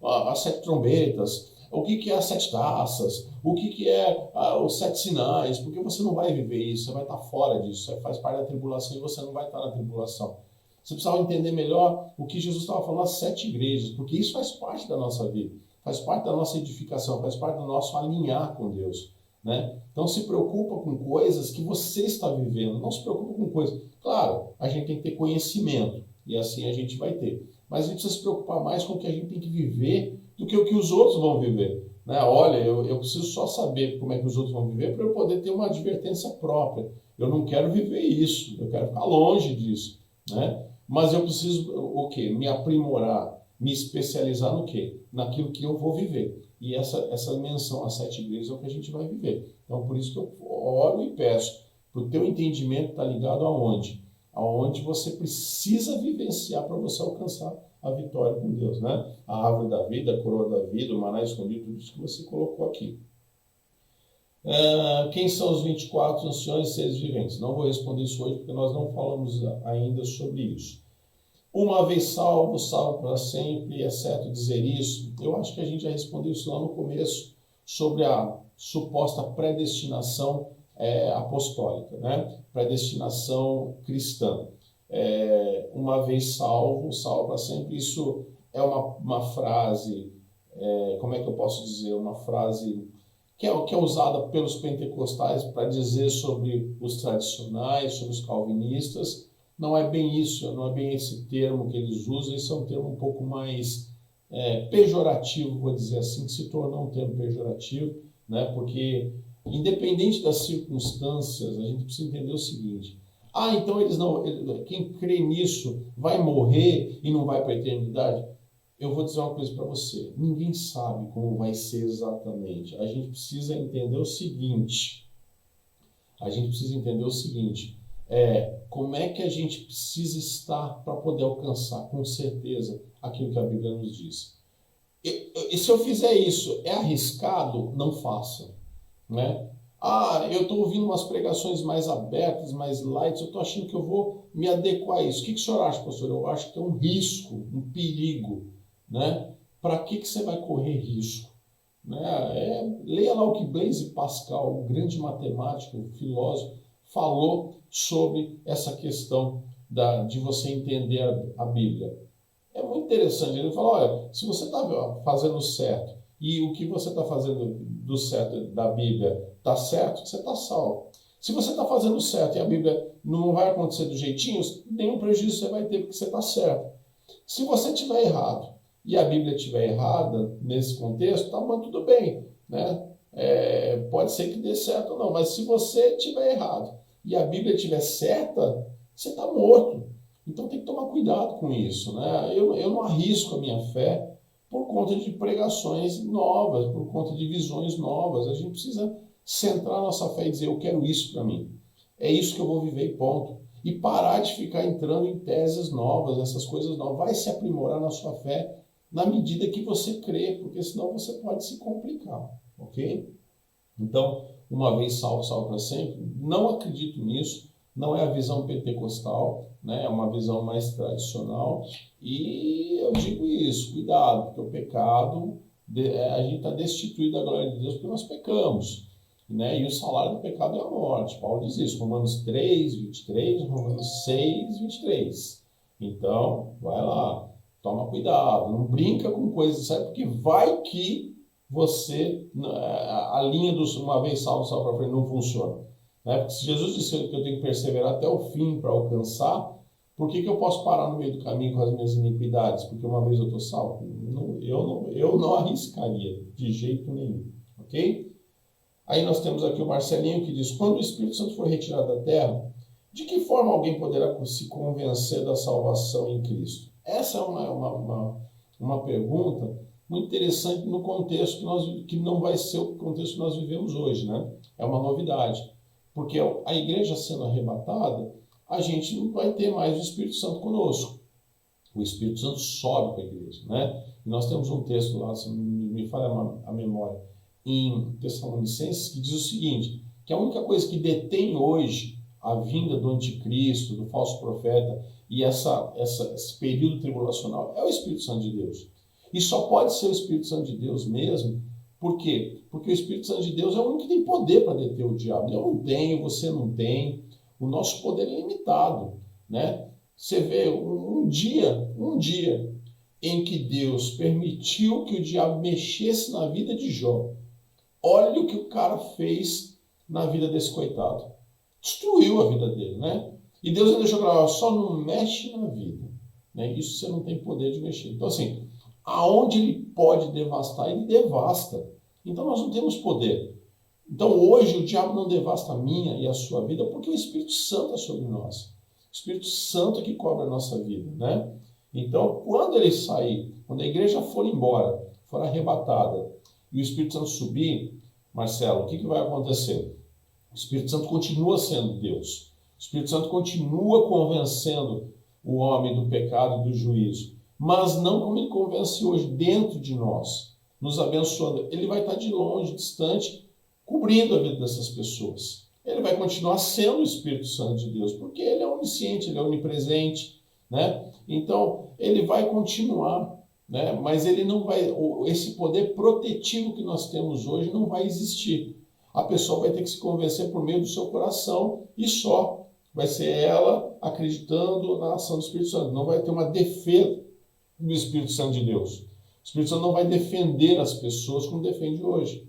as 7 trombetas, o que é as 7 taças, o que é os 7 sinais, porque você não vai viver isso, você vai estar fora disso, você faz parte da tribulação e você não vai estar na tribulação. Você precisava entender melhor o que Jesus estava falando às 7 igrejas, porque isso faz parte da nossa vida, faz parte da nossa edificação, faz parte do nosso alinhar com Deus, né? Então se preocupa com coisas que você está vivendo, não se preocupa com coisas. Claro, a gente tem que ter conhecimento, e assim a gente vai ter. Mas a gente precisa se preocupar mais com o que a gente tem que viver do que o que os outros vão viver, né? Olha, eu preciso só saber como é que os outros vão viver para eu poder ter uma advertência própria. Eu não quero viver isso, eu quero ficar longe disso, né? Mas eu preciso, o quê? Me aprimorar, me especializar no quê? Naquilo que eu vou viver. E essa menção às 7 igrejas é o que a gente vai viver. Então, por isso que eu oro e peço, para o teu entendimento estar ligado aonde? Aonde você precisa vivenciar para você alcançar a vitória com Deus, né? A árvore da vida, a coroa da vida, o maná escondido, tudo isso que você colocou aqui. Quem são os 24 anciões e seres viventes? Não vou responder isso hoje, porque nós não falamos ainda sobre isso. Uma vez salvo, salvo para sempre, é certo dizer isso? Eu acho que a gente já respondeu isso lá no começo, sobre a suposta predestinação apostólica, né? Predestinação cristã. Uma vez salvo, salvo para sempre. Isso é uma frase, como é que eu posso dizer? Uma frase que é usada pelos pentecostais para dizer sobre os tradicionais, sobre os calvinistas. Não é bem isso, não é bem esse termo que eles usam, isso é um termo um pouco mais pejorativo, vou dizer assim, que se tornou um termo pejorativo, né? Porque, independente das circunstâncias, a gente precisa entender o seguinte: então quem crê nisso vai morrer e não vai para a eternidade? Eu vou dizer uma coisa para você, ninguém sabe como vai ser exatamente. A gente precisa entender o seguinte, como é que a gente precisa estar para poder alcançar com certeza aquilo que a Bíblia nos diz. E se eu fizer isso, é arriscado? Não faça, né? Eu estou ouvindo umas pregações mais abertas, mais light, eu estou achando que eu vou me adequar a isso. O que o senhor acha, pastor? Eu acho que é um risco, um perigo, né? Para que você vai correr risco? Né? Leia lá o que Blaise Pascal, um grande matemático, filósofo, falou sobre essa questão de você entender a Bíblia. É muito interessante. Ele fala, olha, se você está fazendo certo e o que você está fazendo do certo da Bíblia está certo, você está salvo. Se você está fazendo certo e a Bíblia não vai acontecer do jeitinho, nenhum prejuízo você vai ter porque você está certo. Se você estiver errado e a Bíblia estiver errada nesse contexto, tá, mas tudo bem, né? Pode ser que dê certo ou não, mas se você estiver errado e a Bíblia estiver certa, você está morto. Então tem que tomar cuidado com isso, né? Eu não arrisco a minha fé por conta de pregações novas, por conta de visões novas. A gente precisa centrar nossa fé e dizer, eu quero isso para mim. É isso que eu vou viver e ponto. E parar de ficar entrando em teses novas, essas coisas novas. Vai se aprimorar na sua fé na medida que você crê, porque senão você pode se complicar, ok? Então, uma vez salvo, salvo para sempre, não acredito nisso, não é a visão pentecostal, né? É uma visão mais tradicional. E eu digo isso, cuidado, porque o pecado, a gente está destituído da glória de Deus porque nós pecamos, né? E o salário do pecado é a morte. Paulo diz isso, Romanos 3:23, Romanos 6:23. Então, vai lá, toma cuidado, não brinca com coisas, sabe? Porque vai que você, a linha dos uma vez salvo para frente não funciona. Né? Porque se Jesus disse que eu tenho que perseverar até o fim para alcançar, por que eu posso parar no meio do caminho com as minhas iniquidades? Porque uma vez eu estou salvo? Eu não arriscaria, de jeito nenhum. Ok? Aí nós temos aqui o Marcelinho que diz, quando o Espírito Santo for retirado da terra, de que forma alguém poderá se convencer da salvação em Cristo? Essa é uma pergunta muito interessante no contexto que não vai ser o contexto que nós vivemos hoje, né? É uma novidade. Porque a igreja sendo arrebatada, a gente não vai ter mais o Espírito Santo conosco. O Espírito Santo sobe para a igreja, né? E nós temos um texto lá, se me falha a memória, em Tessalonicenses, que diz o seguinte, que a única coisa que detém hoje a vinda do anticristo, do falso profeta, e esse período tribulacional é o Espírito Santo de Deus. E só pode ser o Espírito Santo de Deus mesmo. Por quê? Porque o Espírito Santo de Deus é o único que tem poder para deter o diabo. Eu não tenho, você não tem. O nosso poder é limitado, né? Você vê um dia em que Deus permitiu que o diabo mexesse na vida de Jó. Olha o que o cara fez na vida desse coitado. Destruiu a vida dele, né? E Deus ainda deixou claro, só não mexe na vida, né? Isso você não tem poder de mexer. Então, assim, aonde ele pode devastar, ele devasta. Então, nós não temos poder. Então, hoje, o diabo não devasta a minha e a sua vida porque o Espírito Santo é sobre nós. O Espírito Santo é que cobre a nossa vida, né? Então, quando ele sair, quando a igreja for embora, for arrebatada, e o Espírito Santo subir, Marcelo, o que vai acontecer? O Espírito Santo continua sendo Deus. O Espírito Santo continua convencendo o homem do pecado e do juízo. Mas não como ele convence hoje dentro de nós, nos abençoando. Ele vai estar de longe, distante, cobrindo a vida dessas pessoas. Ele vai continuar sendo o Espírito Santo de Deus, porque ele é onisciente, ele é onipresente, né? Então, ele vai continuar, né? Mas ele não vai, esse poder protetivo que nós temos hoje não vai existir. A pessoa vai ter que se convencer por meio do seu coração e só. Vai ser ela acreditando na ação do Espírito Santo. Não vai ter uma defesa do Espírito Santo de Deus. O Espírito Santo não vai defender as pessoas como defende hoje.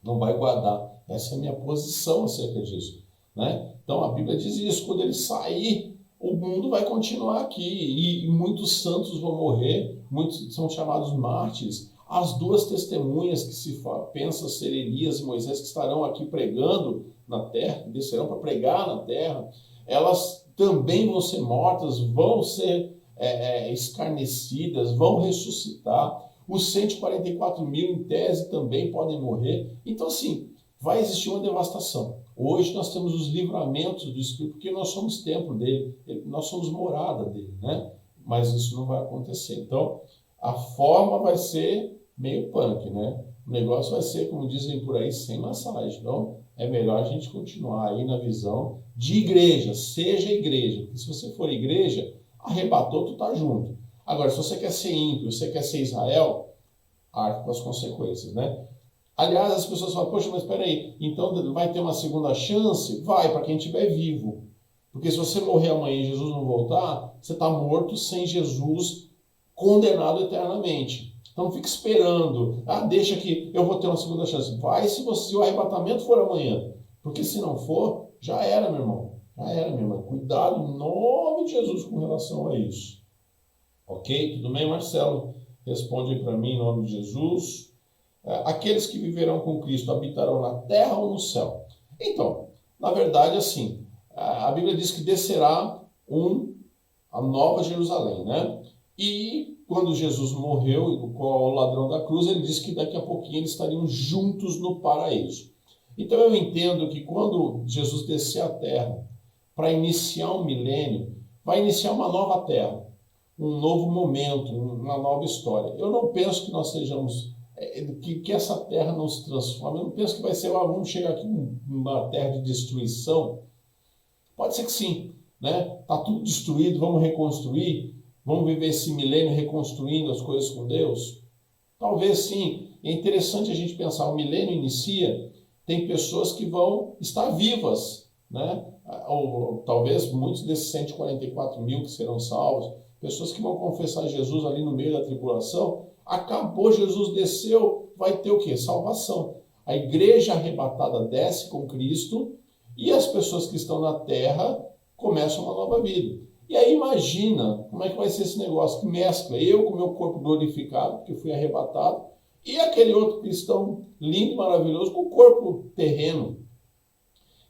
Não vai guardar. Essa é a minha posição acerca disso, né? Então a Bíblia diz isso, quando ele sair, o mundo vai continuar aqui e muitos santos vão morrer, muitos são chamados mártires. As duas testemunhas que se pensa ser Elias e Moisés, que estarão aqui pregando na terra, descerão para pregar na terra, elas também vão ser mortas, vão ser escarnecidas, vão ressuscitar. Os 144 mil, em tese, também podem morrer. Então, assim, vai existir uma devastação. Hoje nós temos os livramentos do Espírito, porque nós somos templo dele, nós somos morada dele, né? Mas isso não vai acontecer. Então, a forma vai ser meio punk, né? O negócio vai ser, como dizem por aí, sem massagem. Então, é melhor a gente continuar aí na visão de igreja, seja igreja. Porque se você for igreja, arrebatou, tu tá junto. Agora, se você quer ser ímpio, você quer ser Israel, arque com as consequências, né? Aliás, as pessoas falam, poxa, mas espera aí, então vai ter uma segunda chance? Vai, para quem estiver vivo. Porque se você morrer amanhã e Jesus não voltar, você está morto sem Jesus, condenado eternamente. Então não fique esperando, deixa que eu vou ter uma segunda chance. Vai se o arrebatamento for amanhã. Porque se não for, já era, meu irmão. Já era, minha irmã. Cuidado em nome de Jesus com relação a isso. Ok? Tudo bem, Marcelo? Responde aí para mim em nome de Jesus. Aqueles que viverão com Cristo habitarão na terra ou no céu? Então, na verdade, assim, a Bíblia diz que descerá a nova Jerusalém, né? E quando Jesus morreu com o ladrão da cruz, ele disse que daqui a pouquinho eles estariam juntos no paraíso. Então eu entendo que quando Jesus descer à terra para iniciar um milênio, vai iniciar uma nova terra, um novo momento, uma nova história. Eu não penso que nós sejamos, que essa terra não se transforme. Eu não penso que vai ser, vamos chegar aqui numa terra de destruição, Pode ser que sim, né? Tá tudo destruído, vamos reconstruir, vamos viver esse milênio reconstruindo as coisas com Deus? Talvez sim. É interessante a gente pensar, o milênio inicia, tem pessoas que vão estar vivas, né? Ou talvez muitos desses 144 mil que serão salvos, pessoas que vão confessar Jesus ali no meio da tribulação, acabou, Jesus desceu, vai ter o quê? Salvação. A igreja arrebatada desce com Cristo e as pessoas que estão na terra começam uma nova vida. E aí imagina como é que vai ser esse negócio que mescla eu com o meu corpo glorificado, porque fui arrebatado, e aquele outro cristão lindo e maravilhoso com o corpo terreno.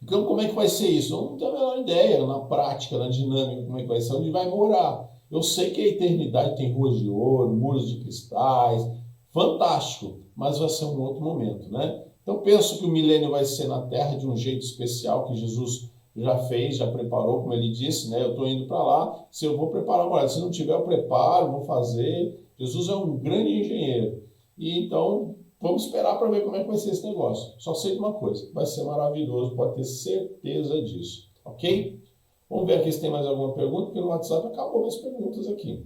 Então como é que vai ser isso? Eu não tenho a menor ideia na prática, na dinâmica, como é que vai ser, onde vai morar. Eu sei que a eternidade tem ruas de ouro, muros de cristais, fantástico, mas vai ser um outro momento, né? Então penso que o milênio vai ser na terra de um jeito especial que Jesus já fez, já preparou, como ele disse, né? Eu estou indo para lá, se eu vou preparar agora, se não tiver eu preparo, vou fazer. Jesus é um grande engenheiro. E então vamos esperar para ver como é que vai ser esse negócio. Só sei de uma coisa, vai ser maravilhoso, pode ter certeza disso, ok? Vamos ver aqui se tem mais alguma pergunta, porque no WhatsApp acabou minhas perguntas aqui.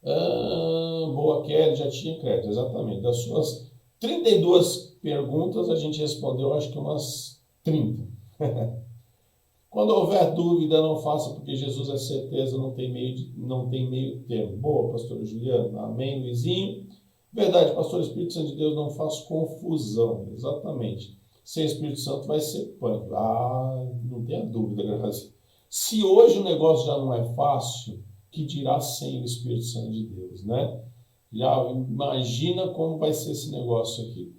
Boa, Kelly, já tinha crédito, exatamente. Das suas 32 perguntas, a gente respondeu acho que umas 30. Quando houver dúvida, não faça, porque Jesus é certeza, não tem meio termo. Boa, pastor Juliano. Amém, Luizinho. Verdade, pastor, Espírito Santo de Deus não faz confusão. Exatamente. Sem Espírito Santo vai ser pânico. Não tenha dúvida, graças. Se hoje o negócio já não é fácil, que dirá sem o Espírito Santo de Deus, né? Já imagina como vai ser esse negócio aqui.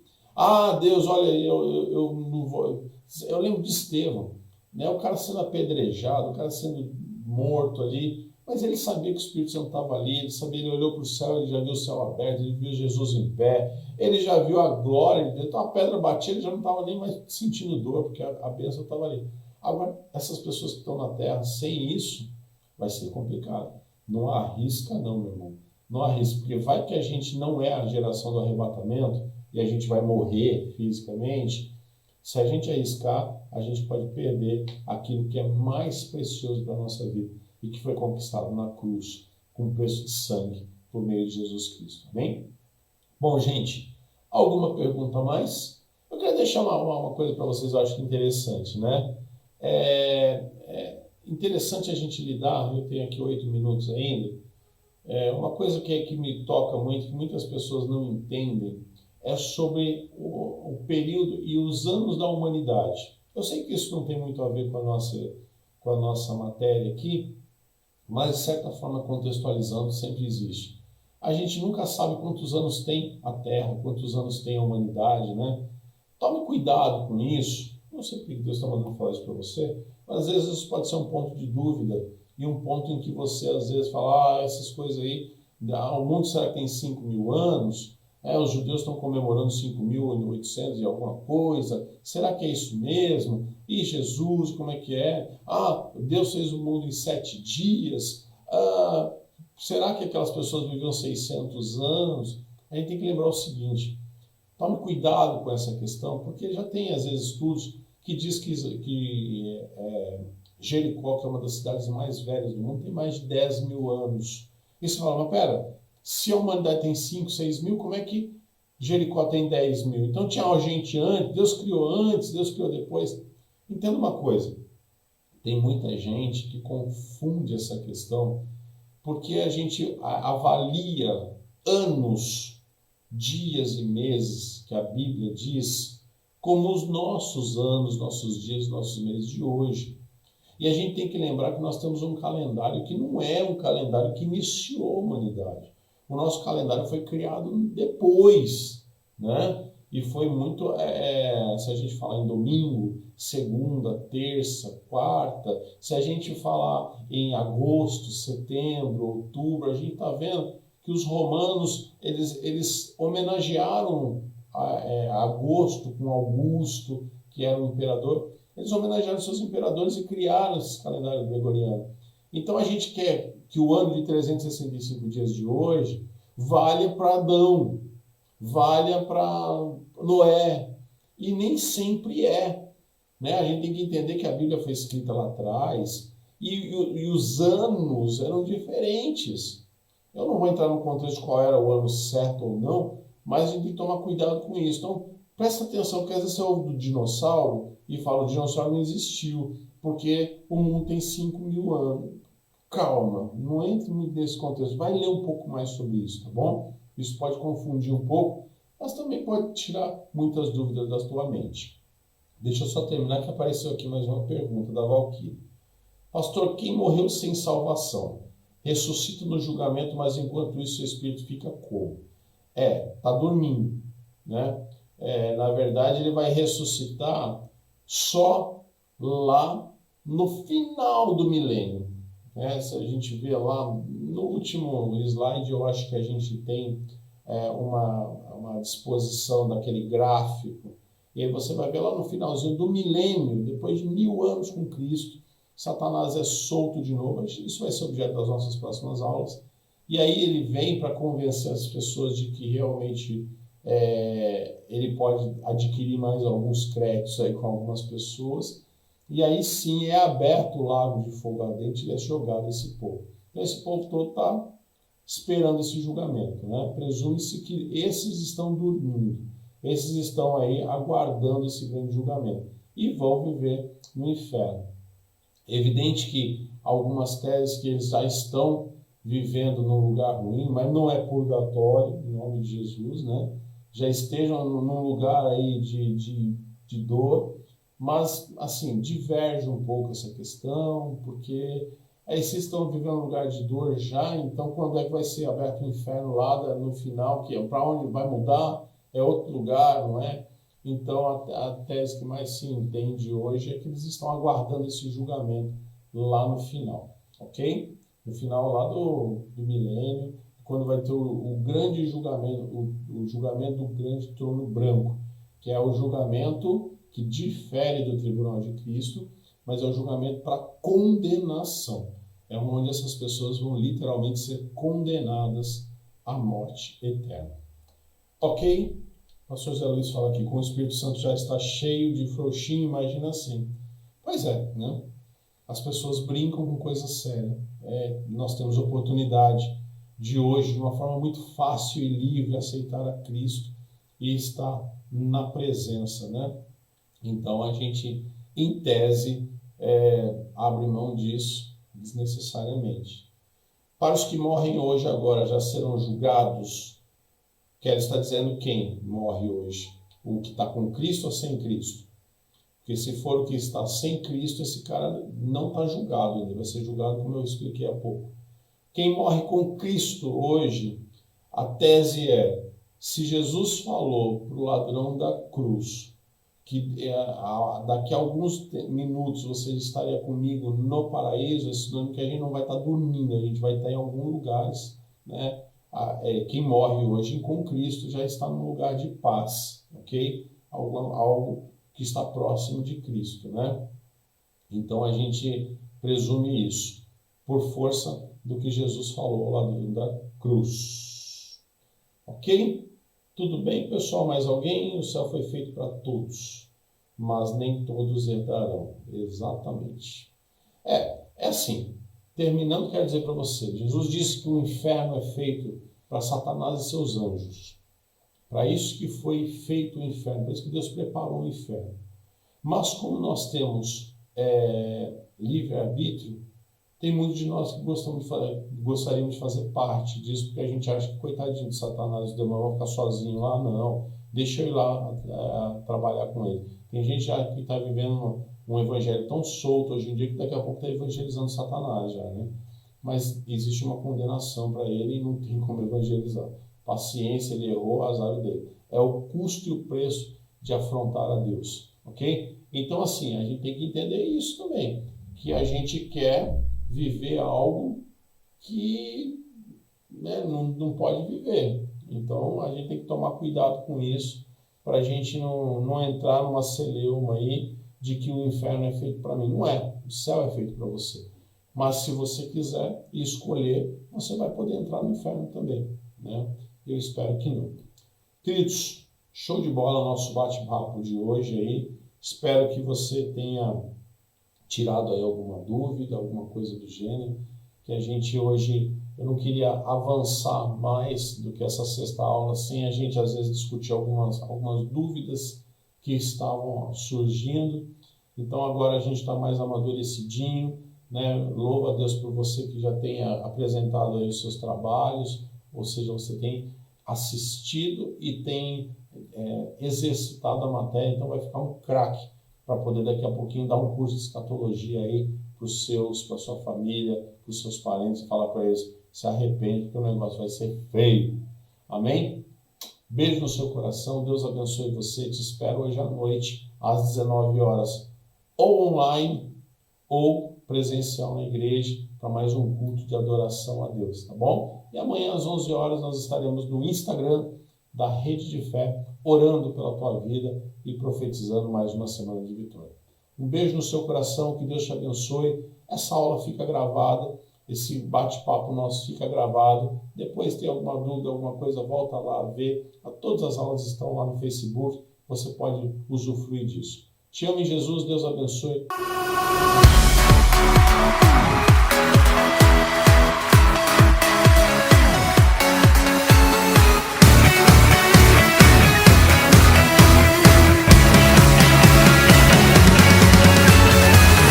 Deus, olha, eu não vou... Eu lembro de Estevão, né? O cara sendo apedrejado, o cara sendo morto ali, mas ele sabia que o Espírito Santo estava ali, ele olhou para o céu, ele já viu o céu aberto, ele viu Jesus em pé, ele já viu a glória de Deus, então a pedra batia, ele já não estava nem mais sentindo dor, porque a bênção estava ali. Agora, essas pessoas que estão na terra, sem isso, vai ser complicado. Não arrisca não, meu irmão. Não arrisca, porque vai que a gente não é a geração do arrebatamento e a gente vai morrer fisicamente. Se a gente arriscar, a gente pode perder aquilo que é mais precioso para a nossa vida e que foi conquistado na cruz com preço de sangue por meio de Jesus Cristo. Amém? Bom, gente, alguma pergunta a mais? Eu queria deixar uma coisa para vocês, eu acho interessante, né? Interessante a gente lidar, eu tenho aqui 8 minutos ainda, uma coisa que me toca muito, que muitas pessoas não entendem, é sobre o período e os anos da humanidade. Eu sei que isso não tem muito a ver com a nossa matéria aqui, mas de certa forma contextualizando sempre existe. A gente nunca sabe quantos anos tem a Terra, quantos anos tem a humanidade, né? Tome cuidado com isso. Não sei porque Deus está mandando falar isso para você, mas às vezes isso pode ser um ponto de dúvida e um ponto em que você às vezes fala, essas coisas aí, o mundo será que tem 5.000 anos? Os judeus estão comemorando 5.800 e alguma coisa. Será que é isso mesmo? E Jesus, como é que é? Deus fez o mundo em 7 dias. Será que aquelas pessoas viviam 600 anos? A gente tem que lembrar o seguinte, tome cuidado com essa questão, porque já tem, às vezes, estudos que diz que Jericó, que é uma das cidades mais velhas do mundo, tem mais de 10.000 anos. E você fala, mas pera, se a humanidade tem 5, 6 mil, como é que Jericó tem 10.000? Então tinha gente antes, Deus criou depois. Entenda uma coisa, tem muita gente que confunde essa questão, porque a gente avalia anos, dias e meses, que a Bíblia diz, como os nossos anos, nossos dias, nossos meses de hoje. E a gente tem que lembrar que nós temos um calendário que não é um calendário que iniciou a humanidade. O nosso calendário foi criado depois, né? E foi muito, se a gente falar em domingo, segunda, terça, quarta, se a gente falar em agosto, setembro, outubro, a gente está vendo que os romanos, eles homenagearam agosto com Augusto, que era o imperador. Eles homenagearam seus imperadores e criaram esse calendário gregoriano. Então a gente quer que o ano de 365 dias de hoje valha para Adão, valha para Noé, e nem sempre é. né? A gente tem que entender que a Bíblia foi escrita lá atrás e os anos eram diferentes. Eu não vou entrar no contexto de qual era o ano certo ou não, mas a gente tem que tomar cuidado com isso. Então, presta atenção, porque às vezes você ouve do dinossauro e fala o dinossauro não existiu, porque o mundo tem 5.000 anos. Calma, não entre muito nesse contexto. Vai ler um pouco mais sobre isso, tá bom? Isso pode confundir um pouco, mas também pode tirar muitas dúvidas da tua mente. Deixa eu só terminar que apareceu aqui mais uma pergunta da Valquíria. Pastor, quem morreu sem salvação? Ressuscita no julgamento, mas enquanto isso o espírito fica como? Está dormindo, né? Na verdade, ele vai ressuscitar só lá no final do milênio. Se a gente vê lá no último slide, eu acho que a gente tem uma disposição daquele gráfico. E aí você vai ver lá no finalzinho do milênio, depois de 1000 anos com Cristo, Satanás é solto de novo. Isso vai ser objeto das nossas próximas aulas. E aí ele vem para convencer as pessoas de que realmente ele pode adquirir mais alguns créditos aí com algumas pessoas. E aí sim é aberto o lago de fogo ardente e é jogado esse povo. Então esse povo todo está esperando esse julgamento, né? Presume-se que esses estão dormindo. Esses estão aí aguardando esse grande julgamento e vão viver no inferno. É evidente que algumas teses que eles já estão vivendo num lugar ruim, mas não é purgatório, em nome de Jesus, né? Já estejam num lugar aí de dor, mas, assim, diverge um pouco essa questão, porque aí vocês estão vivendo um lugar de dor já, então quando é que vai ser aberto o inferno lá no final, que é para onde vai mudar? É outro lugar, não é? Então, a tese que mais se entende hoje é que eles estão aguardando esse julgamento lá no final, ok? No final lá do milênio, quando vai ter o grande julgamento, o julgamento do grande trono branco, que é o julgamento que difere do tribunal de Cristo, mas é o julgamento para condenação. É onde essas pessoas vão literalmente ser condenadas à morte eterna. Ok? O pastor Zé Luiz fala aqui, com o Espírito Santo já está cheio de frouxinho, imagina assim. Pois é, né? As pessoas brincam com coisa séria. Nós temos oportunidade de hoje, de uma forma muito fácil e livre, aceitar a Cristo e estar na presença, né? Então a gente, em tese, abre mão disso desnecessariamente. Para os que morrem hoje agora já serão julgados. Quer estar dizendo quem morre hoje? O que está com Cristo ou sem Cristo? Porque se for o que está sem Cristo, esse cara não está julgado, ele vai ser julgado como eu expliquei há pouco. Quem morre com Cristo hoje, a tese é, se Jesus falou para o ladrão da cruz, que daqui a alguns minutos você estaria comigo no paraíso, esse nome que a gente não vai estar dormindo, a gente vai estar em alguns lugares, né? Quem morre hoje com Cristo já está num lugar de paz, ok? Algo que está próximo de Cristo, né? Então a gente presume isso, por força do que Jesus falou lá dentro da cruz. Ok? Tudo bem, pessoal? Mais alguém? O céu foi feito para todos, mas nem todos herdarão. Exatamente. É assim. Terminando, quero dizer para você, Jesus disse que o inferno é feito para Satanás e seus anjos. Para isso que foi feito o inferno, para isso que Deus preparou o inferno. Mas como nós temos livre-arbítrio, tem muitos de nós que gostariam de fazer parte disso, porque a gente acha que, coitadinho de Satanás, o demônio vai ficar sozinho lá, não. Deixa eu ir lá trabalhar com ele. Tem gente já que está vivendo um evangelho tão solto hoje em dia que daqui a pouco está evangelizando Satanás já, né? Mas existe uma condenação para ele e não tem como evangelizar. Paciência, ele errou, azar dele. É o custo e o preço de afrontar a Deus, ok? Então, assim, a gente tem que entender isso também, que a gente quer viver algo que, né, não pode viver. Então, a gente tem que tomar cuidado com isso, para a gente não entrar numa celeuma aí de que o inferno é feito para mim. Não é, o céu é feito para você. Mas se você quiser escolher, você vai poder entrar no inferno também, né? Eu espero que não. Queridos, show de bola nosso bate-papo de hoje aí. Espero que você tenha tirado aí alguma dúvida, alguma coisa do gênero, que a gente hoje, eu não queria avançar mais do que essa sexta aula, sem a gente às vezes discutir algumas dúvidas que estavam surgindo. Então agora a gente está mais amadurecidinho, né? Louvo a Deus por você que já tenha apresentado aí os seus trabalhos, ou seja, você tem assistido e tem exercitado a matéria, então vai ficar um craque para poder daqui a pouquinho dar um curso de escatologia aí para a sua família, para os seus parentes, falar para eles, se arrepende, porque o negócio vai ser feio. Amém? Beijo no seu coração, Deus abençoe você, te espero hoje à noite, às 19 horas, ou online, ou presencial na igreja, para mais um culto de adoração a Deus, tá bom? E amanhã às 11 horas nós estaremos no Instagram da Rede de Fé, orando pela tua vida e profetizando mais uma semana de vitória. Um beijo no seu coração, que Deus te abençoe. Essa aula fica gravada, esse bate-papo nosso fica gravado. Depois tem alguma dúvida, alguma coisa, volta lá a ver. Todas as aulas estão lá no Facebook, você pode usufruir disso. Te amo em Jesus, Deus abençoe.